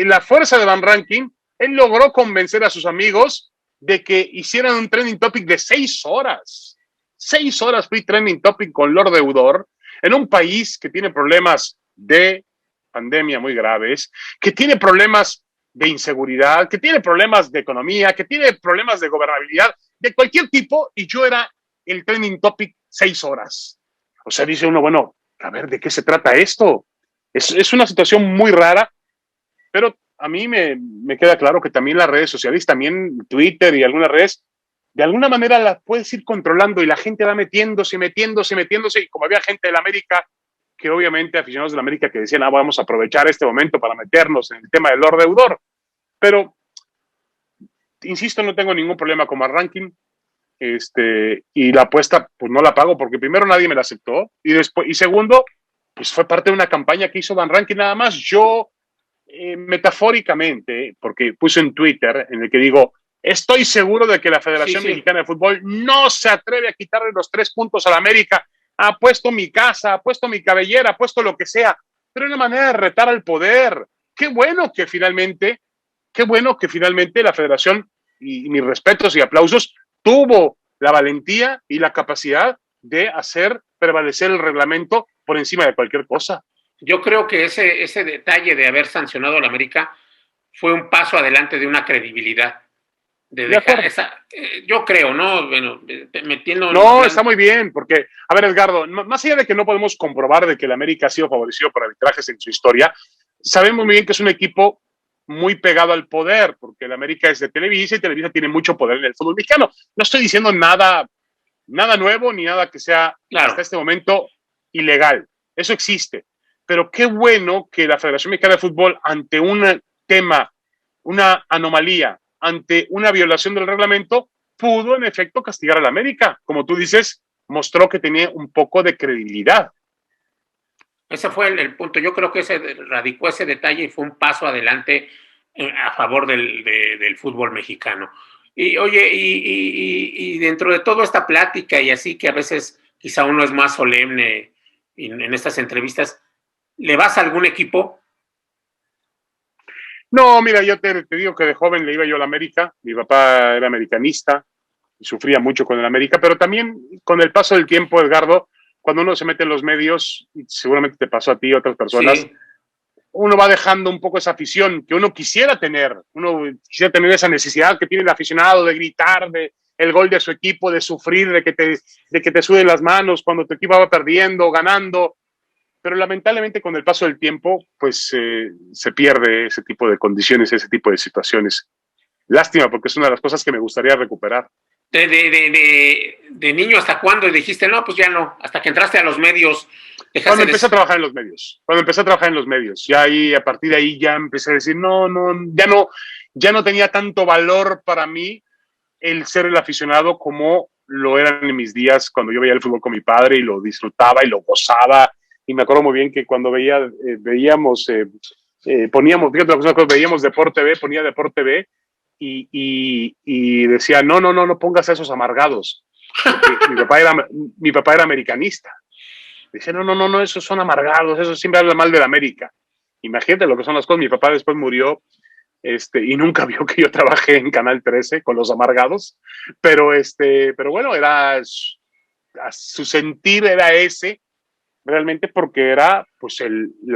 la fuerza de Van Ranking, él logró convencer a sus amigos de que hicieran un trending topic de 6 horas. 6 horas fue trending topic con Lord Deudor, en un país que tiene problemas de pandemia muy graves, que tiene problemas de inseguridad, que tiene problemas de economía, que tiene problemas de gobernabilidad, de cualquier tipo, y yo era el trending topic 6 horas. O sea, dice uno, bueno, a ver, ¿de qué se trata esto? Es una situación muy rara, pero a mí me queda claro que también las redes sociales, también Twitter y algunas redes, de alguna manera las puedes ir controlando y la gente va metiéndose, y como había gente de la América, que obviamente aficionados de la América que decían, vamos a aprovechar este momento para meternos en el tema del Lord Deudor. Pero, insisto, no tengo ningún problema con el ranking. Y la apuesta pues no la pago porque primero nadie me la aceptó y segundo pues fue parte de una campaña que hizo Van Ranking nada más. Yo metafóricamente, porque puse en Twitter en el que digo, estoy seguro de que la Federación Mexicana de Fútbol no se atreve a quitarle los 3 puntos a la América. Ha puesto mi casa, ha puesto mi cabellera, ha puesto lo que sea, pero una manera de retar al poder. Qué bueno que finalmente la Federación, y mis respetos y aplausos, tuvo la valentía y la capacidad de hacer prevalecer el reglamento por encima de cualquier cosa. Yo creo que ese detalle de haber sancionado a la América fue un paso adelante de una credibilidad. De dejar esa, yo creo, ¿no? Bueno, metiendo. No, está muy bien, porque, a ver, Edgardo, más allá de que no podemos comprobar de que el América ha sido favorecido por arbitrajes en su historia, sabemos muy bien que es un equipo muy pegado al poder, porque el América es de Televisa y Televisa tiene mucho poder en el fútbol mexicano. No estoy diciendo nada nuevo ni nada que sea hasta este momento ilegal. Eso existe. Pero qué bueno que la Federación Mexicana de Fútbol, ante un tema, una anomalía, ante una violación del reglamento, pudo en efecto castigar a la América. Como tú dices, mostró que tenía un poco de credibilidad. Ese fue el punto. Yo creo que radicó ese detalle y fue un paso adelante a favor del fútbol mexicano. Y oye, y dentro de toda esta plática y así, que a veces quizá uno es más solemne en estas entrevistas, ¿le vas a algún equipo? No, mira, yo te digo que de joven le iba yo a la América. Mi papá era americanista. sufría mucho con el América, pero también con el paso del tiempo, Edgardo, cuando uno se mete en los medios, y seguramente te pasó a ti y a otras personas, Sí, uno va dejando un poco esa afición que uno quisiera tener esa necesidad que tiene el aficionado de gritar, de el gol de su equipo, de sufrir, de que te suden las manos cuando tu equipo va perdiendo, ganando, pero lamentablemente con el paso del tiempo, pues se pierde ese tipo de condiciones, ese tipo de situaciones. Lástima, porque es una de las cosas que me gustaría recuperar. de niño, ¿hasta cuándo? Y dijiste, no, pues ya no, hasta que entraste a los medios, Cuando dejaste de... empecé a trabajar en los medios, cuando empecé a trabajar en los medios, ya ahí, a partir de ahí ya empecé a decir, ya no tenía tanto valor para mí el ser el aficionado como lo eran en mis días cuando yo veía el fútbol con mi padre y lo disfrutaba y lo gozaba. Y me acuerdo muy bien que cuando veíamos, poníamos, fíjate, veíamos Deporte B, ponía Deporte B y decía, no pongas a esos amargados, porque mi papá era americanista. Dice, no, esos son amargados, esos siempre hablan mal de la América. Imagínate lo que son las cosas. Mi papá después murió y nunca vio que yo trabajé en Canal 13 con los amargados, pero bueno, su sentir era ese, realmente porque era pues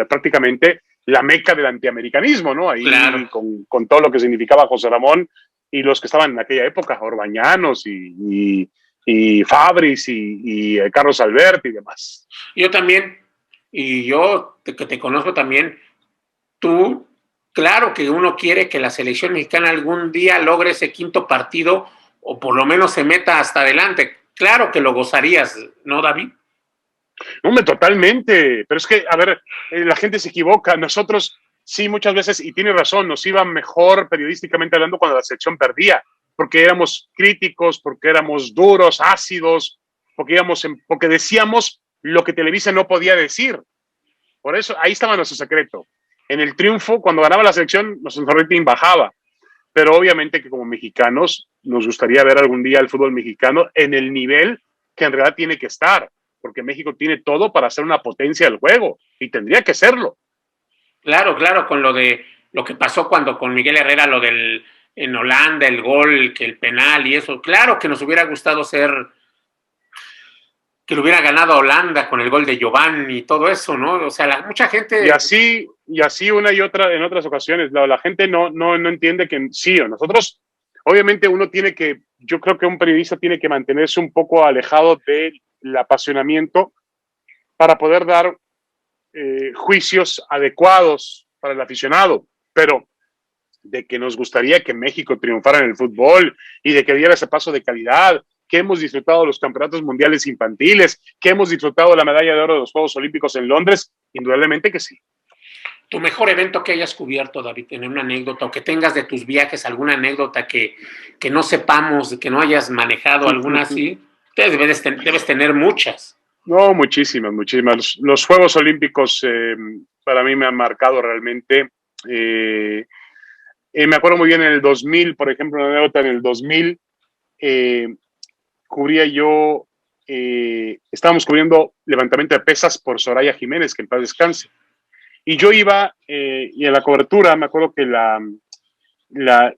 prácticamente la meca del antiamericanismo, ¿no? Ahí Claro. con todo lo que significaba José Ramón y los que estaban en aquella época, Orbañanos y Fabris y Carlos Alberti y demás. Yo también, y yo que te conozco también, tú, claro que uno quiere que la selección mexicana algún día logre ese quinto partido o por lo menos se meta hasta adelante. Claro que lo gozarías, ¿no, David? Hombre, totalmente. Pero es que, a ver, la gente se equivoca. Nosotros, sí, muchas veces, y tiene razón, nos iba mejor periodísticamente hablando cuando la selección perdía, porque éramos críticos, porque éramos duros, ácidos, porque decíamos lo que Televisa no podía decir. Por eso, ahí estaba nuestro secreto. En el triunfo, cuando ganaba la selección, nuestro rating bajaba. Pero obviamente que como mexicanos nos gustaría ver algún día el fútbol mexicano en el nivel que en realidad tiene que estar, porque México tiene todo para ser una potencia del juego y tendría que serlo. Claro, claro, con lo de lo que pasó cuando con Miguel Herrera, lo del en Holanda, el gol, que el penal y eso. Claro que nos hubiera gustado ser, que lo hubiera ganado a Holanda con el gol de Giovanni y todo eso, ¿no? O sea, mucha gente... Y así una y otra en otras ocasiones. La gente no entiende que sí, nosotros, obviamente uno tiene que, yo creo que un periodista tiene que mantenerse un poco alejado del apasionamiento para poder dar juicios adecuados para el aficionado, pero de que nos gustaría que México triunfara en el fútbol y de que diera ese paso de calidad, que hemos disfrutado los campeonatos mundiales infantiles, que hemos disfrutado la medalla de oro de los Juegos Olímpicos en Londres, indudablemente que sí. Tu mejor evento que hayas cubierto, David, tener una anécdota o que tengas de tus viajes alguna anécdota que no sepamos, que no hayas manejado alguna así, debes tener muchas. No, muchísimas. Los Juegos Olímpicos para mí me han marcado realmente. Me acuerdo muy bien en el 2000, por ejemplo, una anécdota en el 2000, cubría yo, estábamos cubriendo levantamiento de pesas por Soraya Jiménez, que en paz descanse. Y yo iba, y en la cobertura, me acuerdo que la, la,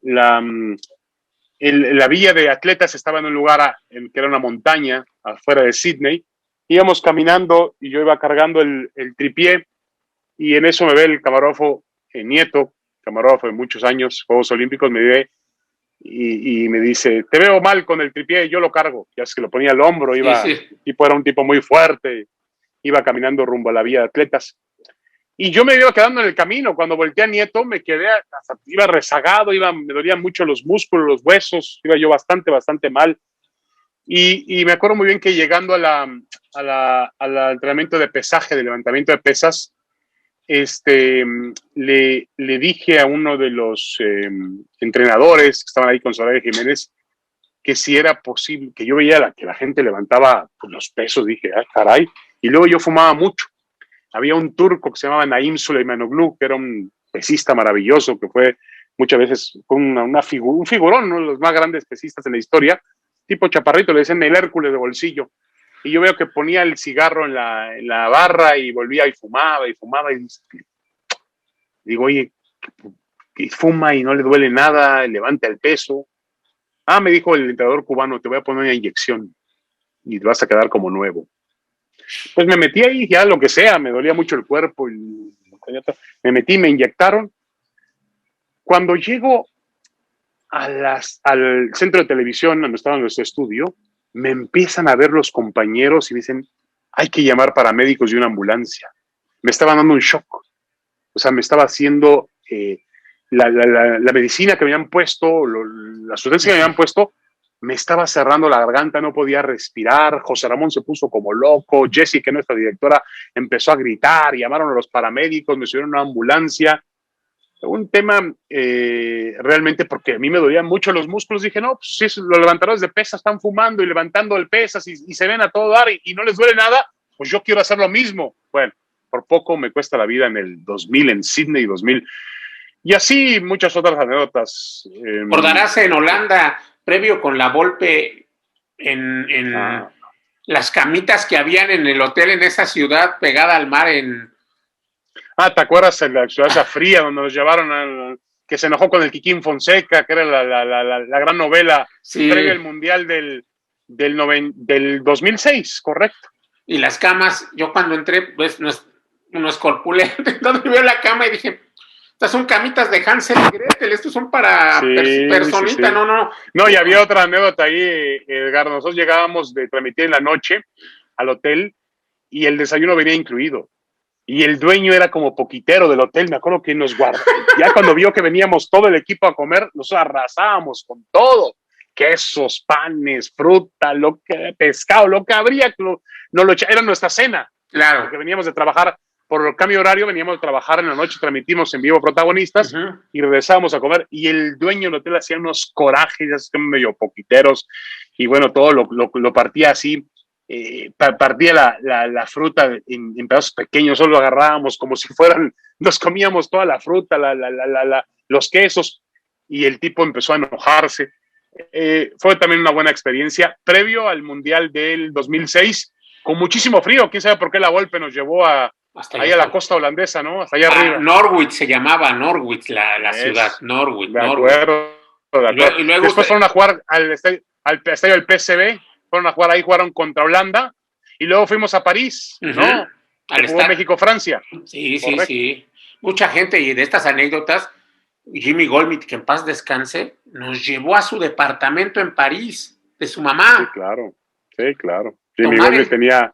la villa de atletas estaba en un lugar que era una montaña afuera de Sydney. Íbamos caminando y yo iba cargando el tripié y en eso me ve el camarógrafo Nieto, camarógrafo de muchos años, Juegos Olímpicos, me ve y me dice, te veo mal con el tripié, yo lo cargo. Ya es que lo ponía al hombro, Sí, sí. era un tipo muy fuerte, iba caminando rumbo a la vía de atletas. Y yo me iba quedando en el camino. Cuando volteé a Nieto, me quedé, iba rezagado, me dolían mucho los músculos, los huesos, iba yo bastante mal. Y me acuerdo muy bien que llegando al entrenamiento de pesaje, de levantamiento de pesas, le dije a uno de los entrenadores que estaban ahí con Soraya Jiménez que si era posible, que yo veía que la gente levantaba pues, los pesos, dije, ah, caray, y luego yo fumaba mucho. Había un turco que se llamaba Naim Suleymanoglu, que era un pesista maravilloso, que fue muchas veces un figurón, uno de los más grandes pesistas de la historia, tipo chaparrito, le decían el Hércules de bolsillo. Y yo veo que ponía el cigarro en la barra y volvía y fumaba. Y digo, oye, que fuma y no le duele nada, levanta el peso. Me dijo el entrenador cubano, te voy a poner una inyección y te vas a quedar como nuevo. Pues me metí ahí, ya lo que sea, me dolía mucho el cuerpo, me metí, me inyectaron. Cuando llego al centro de televisión donde estaba nuestro estudio, me empiezan a ver los compañeros y me dicen, hay que llamar paramédicos y una ambulancia. Me estaban dando un shock. O sea, me estaba haciendo la medicina que me habían puesto, la sustancia que me habían puesto, me estaba cerrando la garganta, no podía respirar. José Ramón se puso como loco. Jessie, que es nuestra directora, empezó a gritar, llamaron a los paramédicos, me subieron a una ambulancia. Un tema realmente porque a mí me dolían mucho los músculos. Dije, no, pues si los levantadores de pesas están fumando y levantando el pesas y se ven a todo dar y no les duele nada, pues yo quiero hacer lo mismo. Bueno, por poco me cuesta la vida en el 2000, en Sydney 2000. Y así muchas otras anécdotas. Recordarás en Holanda, previo con la Volpe, en las camitas que habían en el hotel en esa ciudad pegada al mar en... ¿te acuerdas de la ciudad esa fría donde nos llevaron que se enojó con el Kikín Fonseca, que era la gran novela previa al Mundial del 2006, correcto? Y las camas, yo cuando entré, pues uno es corpulento, entonces veo la cama y dije, estas son camitas de Hansel y Gretel, estos son para personita, sí. No, y había otra anécdota ahí, Edgar. Nosotros llegábamos de transmitir en la noche al hotel y el desayuno venía incluido. Y el dueño era como poquitero del hotel, me acuerdo que nos guardó. Ya cuando vio que veníamos todo el equipo a comer, nos arrasábamos con todo. Quesos, panes, fruta, pescado, lo que habría, era nuestra cena. Claro. Porque veníamos de trabajar, por el cambio de horario, veníamos de trabajar en la noche, transmitimos en vivo Protagonistas y regresábamos a comer. Y el dueño del hotel hacía unos corajes, medio poquiteros, y bueno, todo lo partía así. Partía la fruta en pedazos pequeños, solo agarrábamos como si fueran, nos comíamos toda la fruta, los quesos, y el tipo empezó a enojarse. Fue también una buena experiencia. Previo al Mundial del 2006, con muchísimo frío, quién sabe por qué la Volpe nos llevó ahí a la costa holandesa, ¿no? Hasta allá arriba. Norwich se llamaba, Norwich la ciudad, Norwich. De acuerdo. Y luego después fueron a jugar al estadio del PSV, fueron a jugar ahí, jugaron contra Holanda, y luego fuimos a París, ¿no? Jugó México-Francia. Sí. Mucha gente, y de estas anécdotas, Jimmy Goldschmidt, que en paz descanse, nos llevó a su departamento en París, de su mamá. Sí, claro. Jimmy Goldschmidt tenía...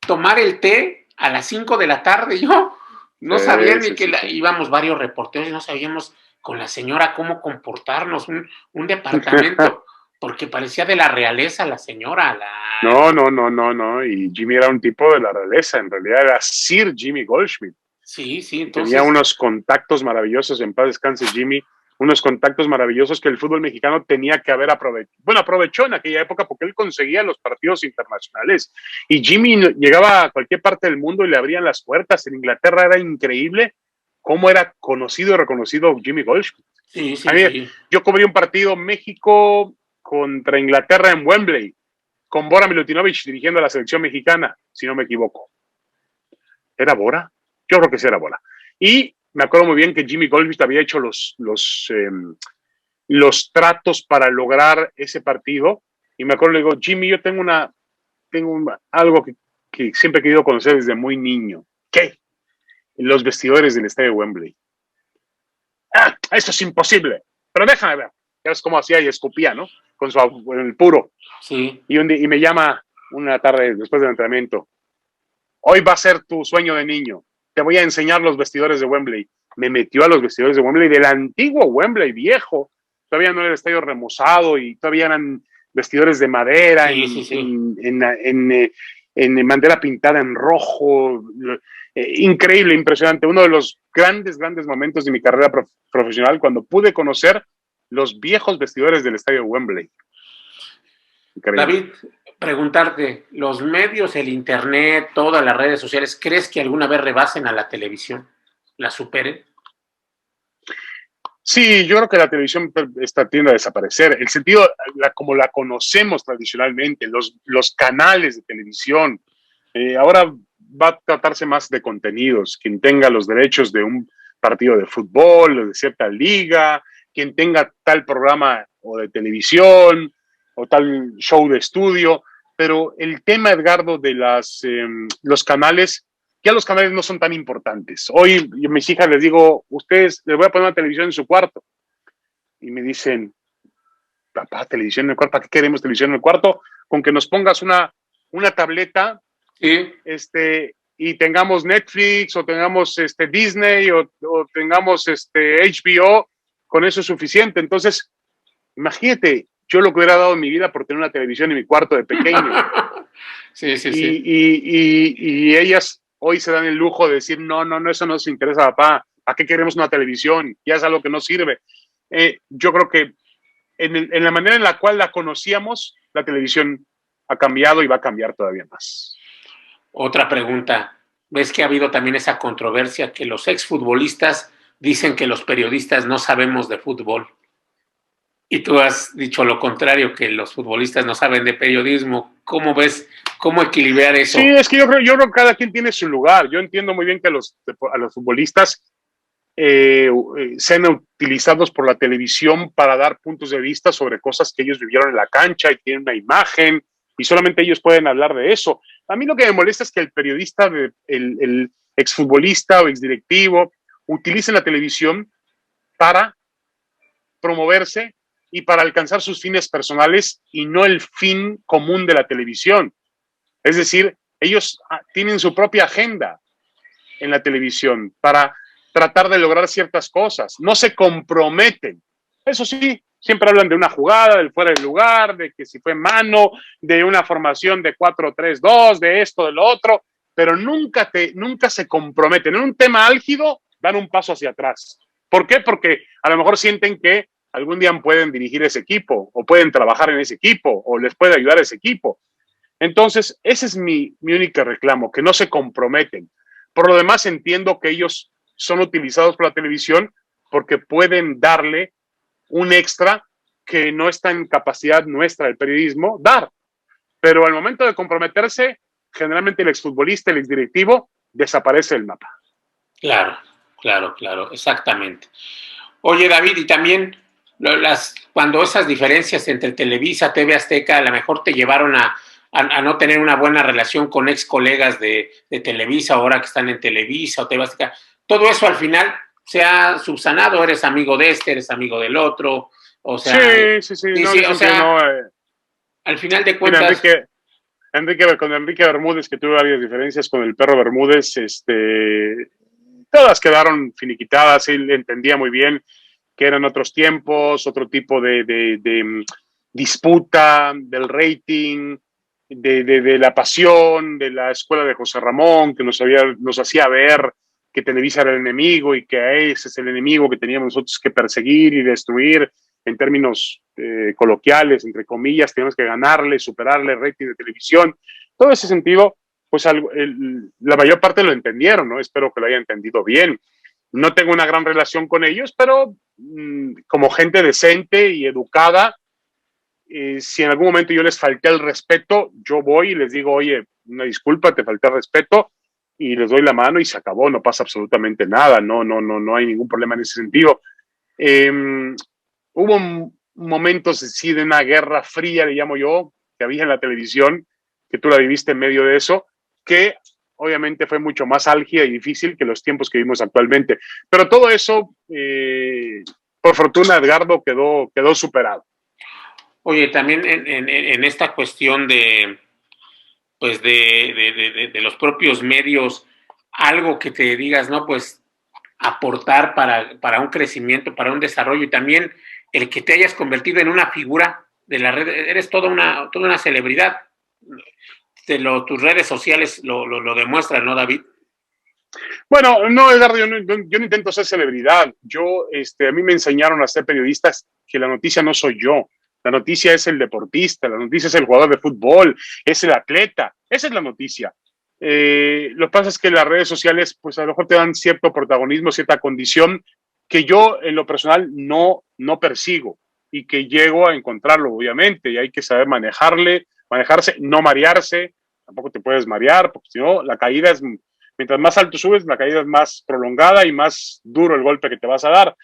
Tomar el té a las 5 de la tarde, yo no sabía ni que íbamos varios reporteros y no sabíamos con la señora cómo comportarnos, un departamento... Porque parecía de la realeza la señora. No. Y Jimmy era un tipo de la realeza. En realidad era Sir Jimmy Goldschmidt. Sí, entonces... Tenía unos contactos maravillosos, en paz descanse Jimmy, unos contactos maravillosos que el fútbol mexicano tenía que haber aprovechado. Bueno, aprovechó en aquella época porque él conseguía los partidos internacionales. Y Jimmy llegaba a cualquier parte del mundo y le abrían las puertas. En Inglaterra era increíble cómo era conocido y reconocido Jimmy Goldschmidt. Sí. Yo cubrí un partido México contra Inglaterra en Wembley, con Bora Milutinovic dirigiendo a la selección mexicana, si no me equivoco. ¿Era Bora? Yo creo que sí era Bora. Y me acuerdo muy bien que Jimmy Goldschmidt había hecho los tratos para lograr ese partido. Y me acuerdo, le digo, Jimmy, yo tengo algo que siempre he querido conocer desde muy niño. ¿Qué? Los vestidores del estadio de Wembley. Eso es imposible. Pero déjame ver. Ya ves cómo hacía y escupía, ¿no? Con el puro. Sí. Y me llama una tarde después del entrenamiento. Hoy va a ser tu sueño de niño. Te voy a enseñar los vestidores de Wembley. Me metió a los vestidores de Wembley, del antiguo Wembley viejo. Todavía no era el estadio remozado y todavía eran vestidores de madera, en madera pintada en rojo. Increíble, impresionante. Uno de los grandes momentos de mi carrera profesional cuando pude conocer los viejos vestidores del estadio de Wembley. Increíble. David, preguntarte, ¿los medios, el internet, todas las redes sociales, crees que alguna vez rebasen a la televisión? ¿La superen? Sí, yo creo que la televisión está tiende a desaparecer. El sentido, como la conocemos tradicionalmente, los canales de televisión, ahora va a tratarse más de contenidos. Quien tenga los derechos de un partido de fútbol, de cierta liga, quien tenga tal programa o de televisión o tal show de estudio, pero el tema, Edgardo, de los canales, ya los canales no son tan importantes. Hoy yo a mis hijas les digo, ustedes les voy a poner una televisión en su cuarto. Y me dicen, papá, televisión en el cuarto, ¿para qué queremos televisión en el cuarto? Con que nos pongas una tableta, Sí. Y tengamos Netflix o tengamos Disney o tengamos HBO, con eso es suficiente. Entonces, imagínate, yo lo que hubiera dado en mi vida por tener una televisión en mi cuarto de pequeño. Sí, sí, y, sí. y ellas hoy se dan el lujo de decir, no, eso no nos interesa, papá. ¿A qué queremos una televisión? Ya es algo que no sirve. Yo creo que en la manera en la cual la conocíamos, la televisión ha cambiado y va a cambiar todavía más. Otra pregunta. ¿Ves que ha habido también esa controversia que los exfutbolistas dicen que los periodistas no sabemos de fútbol? Y tú has dicho lo contrario, que los futbolistas no saben de periodismo. ¿Cómo ves? ¿Cómo equilibrar eso? Sí, es que yo creo que cada quien tiene su lugar. Yo entiendo muy bien que a los futbolistas sean utilizados por la televisión para dar puntos de vista sobre cosas que ellos vivieron en la cancha y tienen una imagen y solamente ellos pueden hablar de eso. A mí lo que me molesta es que el periodista, el exfutbolista o exdirectivo utilice la televisión para promoverse y para alcanzar sus fines personales y no el fin común de la televisión. Es decir, ellos tienen su propia agenda en la televisión para tratar de lograr ciertas cosas. No se comprometen. Eso sí, siempre hablan de una jugada, del fuera del lugar, de que si fue mano, de una formación de 4-3-2, de esto, de lo otro, pero nunca se comprometen. En un tema álgido, dan un paso hacia atrás. ¿Por qué? Porque a lo mejor sienten que algún día pueden dirigir ese equipo, o pueden trabajar en ese equipo, o les puede ayudar a ese equipo. Entonces, ese es mi único reclamo, que no se comprometen. Por lo demás, entiendo que ellos son utilizados por la televisión porque pueden darle un extra que no está en capacidad nuestra del periodismo dar. Pero al momento de comprometerse, generalmente el exfutbolista, el exdirectivo, desaparece del mapa. Claro, exactamente. Oye, David, y también cuando esas diferencias entre Televisa, TV Azteca, a lo mejor te llevaron a no tener una buena relación con ex colegas de Televisa, ahora que están en Televisa o TV Azteca, todo eso al final se ha subsanado, eres amigo de este, eres amigo del otro, o sea... Sí, no, o sea, no, al final de cuentas... Mira, con Enrique Bermúdez, que tuve varias diferencias con el perro Bermúdez, todas quedaron finiquitadas, él entendía muy bien que eran otros tiempos, otro tipo de disputa, del rating, de la pasión, de la escuela de José Ramón, que nos hacía ver que Televisa era el enemigo y que ese es el enemigo que teníamos nosotros que perseguir y destruir en términos coloquiales, entre comillas, teníamos que ganarle, superarle el rating de televisión. Todo ese sentido, pues la mayor parte lo entendieron, ¿no? Espero que lo hayan entendido bien. No tengo una gran relación con ellos, pero como gente decente y educada, si en algún momento yo les falté el respeto, yo voy y les digo, oye, una disculpa, te falté el respeto, y les doy la mano y se acabó, no pasa absolutamente nada, no hay ningún problema en ese sentido. Hubo momentos sí, de una guerra fría, le llamo yo, que había en la televisión, que tú la viviste en medio de eso, que obviamente fue mucho más álgida y difícil que los tiempos que vivimos actualmente. Pero todo eso, por fortuna, Edgardo, quedó superado. Oye, también en esta cuestión de los propios medios, algo que te digas, ¿no? Pues aportar para un crecimiento, para un desarrollo, y también el que te hayas convertido en una figura de la red, eres toda una celebridad. Tus redes sociales lo demuestran, ¿no, David? Bueno, no, Edgardo, yo no intento ser celebridad. A mí me enseñaron a ser periodistas que la noticia no soy yo. La noticia es el deportista, la noticia es el jugador de fútbol, es el atleta. Esa es la noticia. Lo que pasa es que las redes sociales, pues a lo mejor te dan cierto protagonismo, cierta condición que yo en lo personal no persigo y que llego a encontrarlo, obviamente, y hay que saber manejarse, no marearse, tampoco te puedes marear, porque si no, la caída mientras más alto subes, la caída es más prolongada y más duro el golpe que te vas a dar.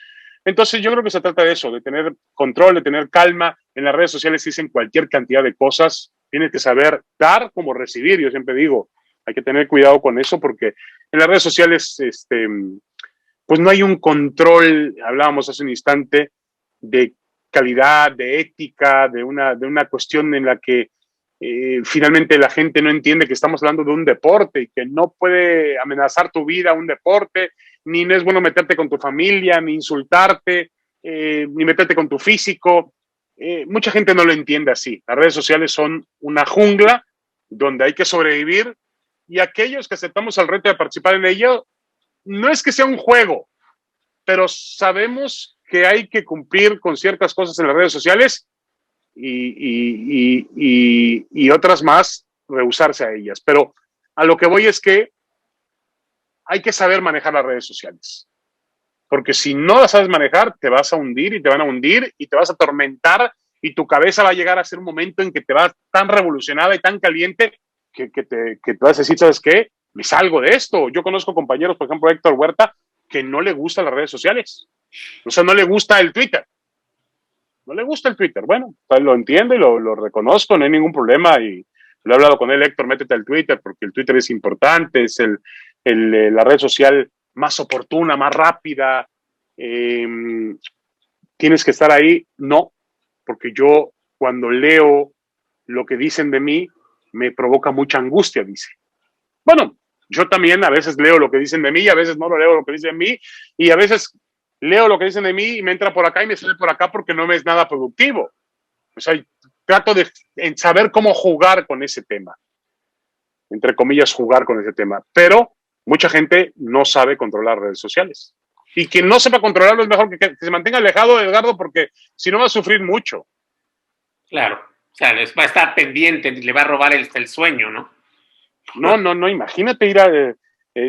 Entonces yo creo que se trata de eso, de tener control, de tener calma. En las redes sociales se dicen cualquier cantidad de cosas. Tienes que saber dar como recibir. Yo siempre digo, hay que tener cuidado con eso porque en las redes sociales, pues no hay un control, hablábamos hace un instante, de calidad, de ética, de una cuestión en la que finalmente la gente no entiende que estamos hablando de un deporte y que no puede amenazar tu vida un deporte, ni no es bueno meterte con tu familia, ni insultarte, ni meterte con tu físico. Mucha gente no lo entiende así. Las redes sociales son una jungla donde hay que sobrevivir y aquellos que aceptamos el reto de participar en ello, no es que sea un juego, pero sabemos que hay que cumplir con ciertas cosas en las redes sociales y otras más, rehusarse a ellas. Pero a lo que voy es que hay que saber manejar las redes sociales. Porque si no las sabes manejar, te vas a hundir y te van a hundir y te vas a atormentar y tu cabeza va a llegar a ser un momento en que te vas tan revolucionada y tan caliente que te vas a decir, ¿sabes qué? Me salgo de esto. Yo conozco compañeros, por ejemplo, Héctor Huerta, que no le gustan las redes sociales. O sea, no le gusta el Twitter. No le gusta el Twitter. Bueno, pues lo entiendo y lo reconozco, no hay ningún problema. Y lo he hablado con él, Héctor, métete al Twitter porque el Twitter es importante, es la red social más oportuna, más rápida. Tienes que estar ahí. No, porque yo cuando leo lo que dicen de mí, me provoca mucha angustia, dice. Bueno, yo también a veces leo lo que dicen de mí y a veces no lo leo lo que dicen de mí y a veces leo lo que dicen de mí y me entra por acá y me sale por acá porque no me es nada productivo. O sea, trato de saber cómo jugar con ese tema. Entre comillas, jugar con ese tema. Pero mucha gente no sabe controlar redes sociales. Y quien no sepa controlarlo es mejor que se mantenga alejado de Edgardo porque si no va a sufrir mucho. Claro, o sea, les va a estar pendiente, le va a robar el sueño, ¿no? No, imagínate ir a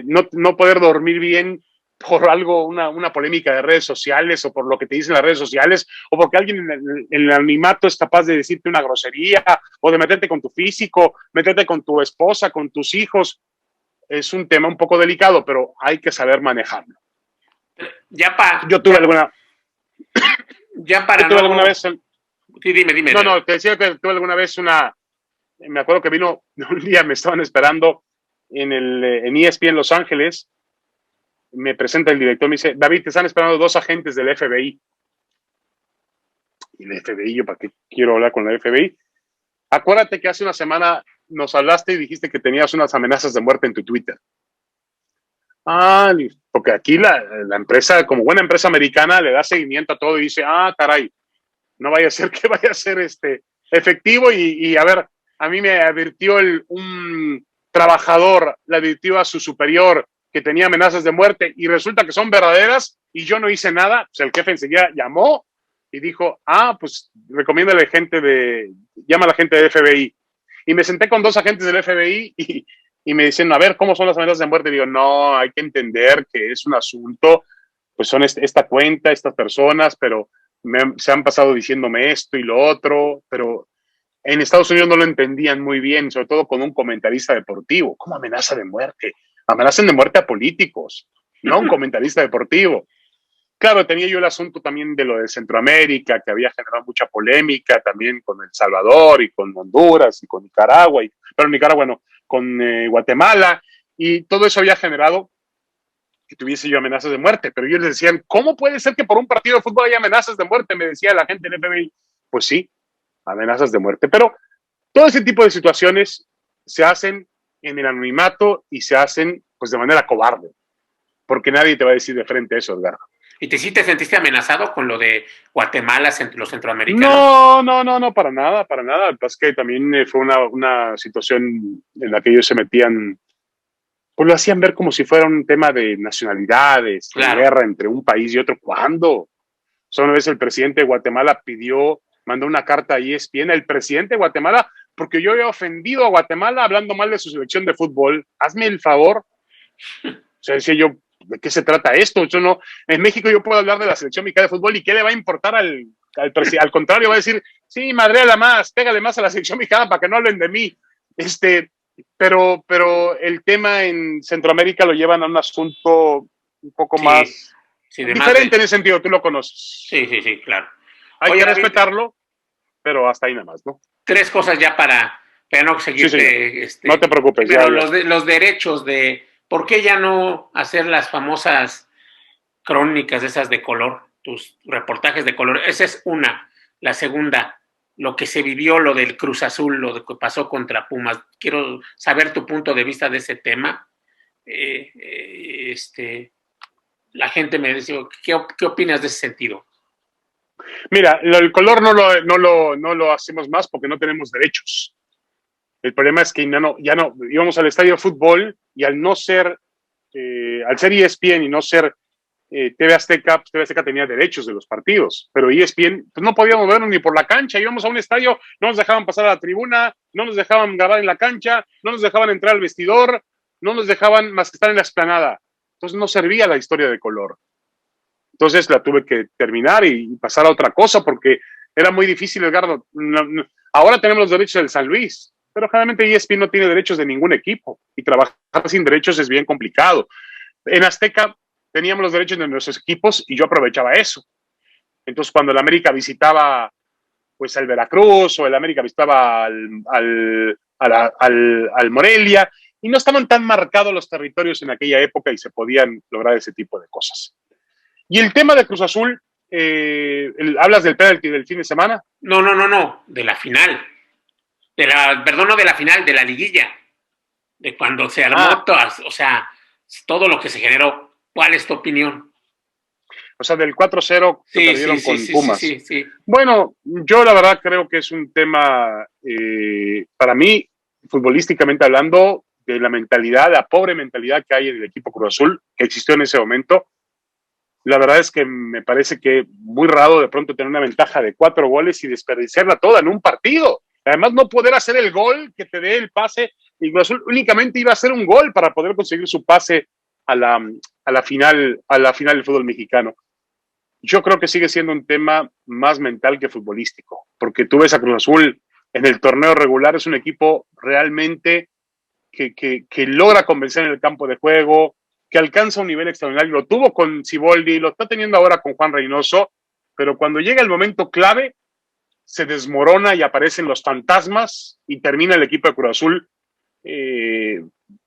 no poder dormir bien por algo, una polémica de redes sociales o por lo que te dicen las redes sociales o porque alguien en el anonimato es capaz de decirte una grosería o de meterte con tu físico, meterte con tu esposa, con tus hijos. Es un tema un poco delicado, pero hay que saber manejarlo. Yo tuve alguna... Ya para yo tuve alguna vez... Sí, dime. No, te decía que tuve alguna vez me acuerdo que vino un día, me estaban esperando en ESPN Los Ángeles, me presenta el director, me dice, David, te están esperando 2 agentes del FBI. Y el FBI, ¿yo para qué quiero hablar con la FBI? Acuérdate que hace una semana nos hablaste y dijiste que tenías unas amenazas de muerte en tu Twitter. Porque aquí la empresa, como buena empresa americana, le da seguimiento a todo y dice, caray, no vaya a ser que vaya a ser efectivo y a ver, a mí me advirtió un trabajador, le advirtió a su superior que tenía amenazas de muerte y resulta que son verdaderas y yo no hice nada. Pues el jefe enseguida llamó y dijo, pues recomienda a la gente llama a la gente del FBI. Y me senté con 2 agentes del FBI y me dicen, a ver, ¿cómo son las amenazas de muerte? Y digo, no, hay que entender que es un asunto, pues son esta cuenta, estas personas, pero se han pasado diciéndome esto y lo otro, pero en Estados Unidos no lo entendían muy bien, sobre todo con un comentarista deportivo. ¿Cómo amenaza de muerte? Amenazan de muerte a políticos, no a un comentarista deportivo. Claro, tenía yo el asunto también de lo de Centroamérica, que había generado mucha polémica también con El Salvador y con Honduras y con Nicaragua, pero Nicaragua no, con Guatemala, y todo eso había generado que tuviese yo amenazas de muerte, pero ellos les decían, ¿cómo puede ser que por un partido de fútbol haya amenazas de muerte? Me decía la gente del FBI. Pues sí, amenazas de muerte, pero todo ese tipo de situaciones se hacen en el anonimato y se hacen pues de manera cobarde, porque nadie te va a decir de frente eso, Edgar. ¿Y sí te sentiste amenazado con lo de Guatemala, los centroamericanos? No, para nada. Es que también fue una situación en la que ellos se metían, pues lo hacían ver como si fuera un tema de nacionalidades, claro, de guerra entre un país y otro. ¿Cuándo? O sea, una vez el presidente de Guatemala mandó una carta a ESPN, el presidente de Guatemala, porque yo había ofendido a Guatemala hablando mal de su selección de fútbol. Hazme el favor. O sea, decía yo, ¿de qué se trata esto? Yo no, en México yo puedo hablar de la selección mexicana de fútbol y ¿qué le va a importar al presidente? Al contrario, va a decir, sí, madréala más, pégale más a la selección mexicana para que no hablen de mí. Pero el tema en Centroamérica lo llevan a un asunto un poco más Sí, Diferente en ese sentido, tú lo conoces. Sí, claro. Hay Oye, que David, respetarlo, pero hasta ahí nada más, ¿no? 3 cosas ya para no Sí, señor. seguirte. No te preocupes, Primero, ya. los derechos de por qué ya no hacer las famosas crónicas esas de color, tus reportajes de color. Esa es una. La segunda, lo que se vivió, lo del Cruz Azul, lo que pasó contra Pumas. Quiero saber tu punto de vista de ese tema. La gente me dice, ¿qué opinas de ese sentido? Mira, el color no lo hacemos más porque no tenemos derechos. El problema es que ya no íbamos al estadio de fútbol y al ser ESPN y no ser TV Azteca, pues TV Azteca tenía derechos de los partidos, pero ESPN, pues no podíamos vernos ni por la cancha, íbamos a un estadio, no nos dejaban pasar a la tribuna, no nos dejaban grabar en la cancha, no nos dejaban entrar al vestidor, no nos dejaban más que estar en la explanada. Entonces no servía la historia de color. Entonces la tuve que terminar y pasar a otra cosa porque era muy difícil, Edgardo. Ahora tenemos los derechos del San Luis, pero generalmente ESPN no tiene derechos de ningún equipo y trabajar sin derechos es bien complicado. En Azteca teníamos los derechos de nuestros equipos y yo aprovechaba eso. Entonces cuando el América visitaba pues al Veracruz o el América visitaba al Morelia y no estaban tan marcados los territorios en aquella época y se podían lograr ese tipo de cosas. Y el tema de Cruz Azul, ¿hablas del penalti del fin de semana? No, de la final. Perdón, no de la final, de la liguilla. De cuando se armó, o sea, todo lo que se generó. ¿Cuál es tu opinión? O sea, del 4-0 que perdieron con Pumas. Sí. Bueno, yo la verdad creo que es un tema, para mí, futbolísticamente hablando, de la mentalidad, la pobre mentalidad que hay en el equipo Cruz Azul, que existió en ese momento. La verdad es que me parece que muy raro de pronto tener una ventaja de 4 goles y desperdiciarla toda en un partido. Además, no poder hacer el gol que te dé el pase. Y Cruz Azul únicamente iba a hacer un gol para poder conseguir su pase a la final del fútbol mexicano. Yo creo que sigue siendo un tema más mental que futbolístico, porque tú ves a Cruz Azul en el torneo regular, es un equipo realmente que logra convencer en el campo de juego, que alcanza un nivel extraordinario. Lo tuvo con Siboldi, lo está teniendo ahora con Juan Reynoso, pero cuando llega el momento clave, se desmorona y aparecen los fantasmas y termina el equipo de Cruz Azul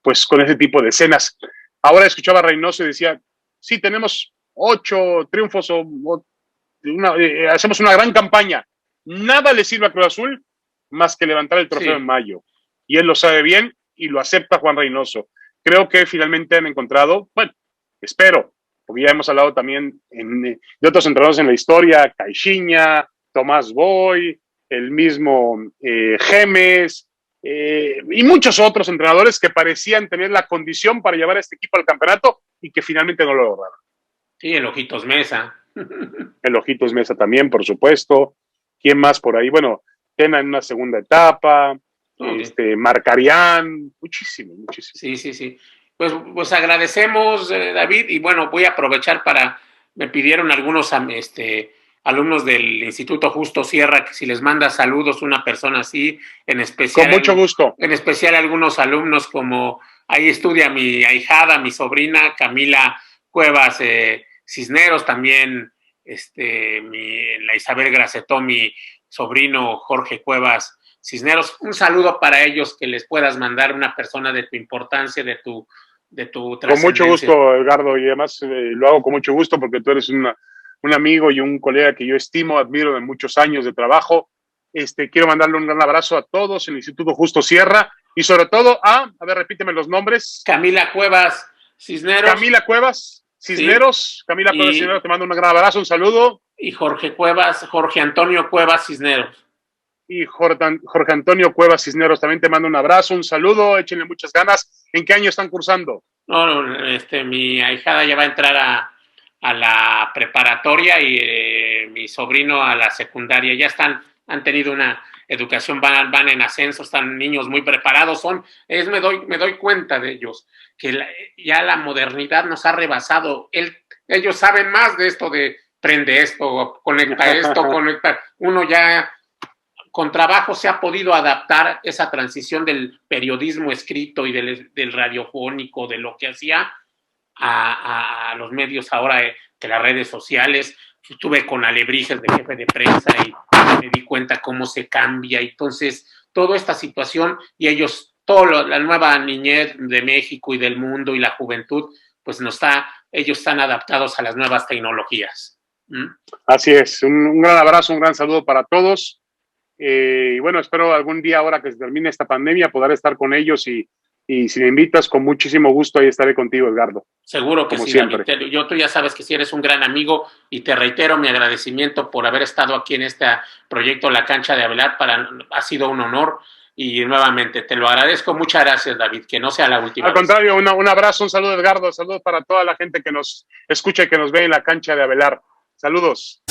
pues con ese tipo de escenas. Ahora escuchaba a Reynoso y decía, sí, tenemos 8 triunfos hacemos una gran campaña. Nada le sirve a Cruz Azul más que levantar el trofeo en mayo. Y él lo sabe bien y lo acepta Juan Reynoso. Creo que finalmente han encontrado, bueno, espero, porque ya hemos hablado también de otros entrenadores en la historia, Caixinha, Tomás Boy, el mismo Gemes, y muchos otros entrenadores que parecían tener la condición para llevar a este equipo al campeonato y que finalmente no lo lograron. Sí, el Ojitos Mesa. El Ojitos Mesa también, por supuesto. ¿Quién más por ahí? Bueno, Tena en una segunda etapa, Marcarián, muchísimo. Sí. Pues agradecemos, David, y bueno, voy a aprovechar me pidieron algunos alumnos del Instituto Justo Sierra que si les manda saludos una persona así, en especial. Con mucho gusto. En especial algunos alumnos como, ahí estudia mi ahijada, mi sobrina Camila Cuevas Cisneros, también la Isabel Gracetó, mi sobrino Jorge Cuevas Cisneros. Un saludo para ellos, que les puedas mandar una persona de tu importancia, de tu trascendencia. Con mucho gusto, Edgardo, y además lo hago con mucho gusto porque tú eres un amigo y un colega que yo estimo, admiro de muchos años de trabajo. Quiero mandarle un gran abrazo a todos en el Instituto Justo Sierra y sobre todo a ver, repíteme los nombres. Camila Cuevas Cisneros. Camila Cuevas Cisneros. Sí. Camila Cuevas Cisneros, te mando un gran abrazo, un saludo. Y Jorge Antonio Cuevas Cisneros. Y Jorge Antonio Cuevas Cisneros, también te mando un abrazo, un saludo, échenle muchas ganas. ¿En qué año están cursando? No, mi ahijada ya va a entrar a la preparatoria y mi sobrino a la secundaria. Ya han tenido una educación, van en ascenso, están niños muy preparados. Me doy cuenta de ellos, que ya la modernidad nos ha rebasado. Ellos saben más de esto de prende esto, conecta esto, conecta. Uno ya con trabajo se ha podido adaptar esa transición del periodismo escrito y del radiofónico, de lo que hacía, a los medios ahora de las redes sociales. Estuve con Alebrijes de jefe de prensa y me di cuenta cómo se cambia. Entonces, toda esta situación y ellos, la nueva niñez de México y del mundo y la juventud, pues ellos están adaptados a las nuevas tecnologías. Así es, un gran abrazo, un gran saludo para todos. Y bueno, espero algún día, ahora que se termine esta pandemia, poder estar con ellos y si me invitas, con muchísimo gusto, ahí estaré contigo, Edgardo. Seguro que como sí, siempre. David. Tú ya sabes que sí eres un gran amigo y te reitero mi agradecimiento por haber estado aquí en este proyecto La Cancha de Avelar. Ha sido un honor y nuevamente te lo agradezco. Muchas gracias, David, que no sea la última Al vez. contrario, un abrazo, un saludo, Edgardo, saludos para toda la gente que nos escucha y que nos ve en La Cancha de Avelar. Saludos.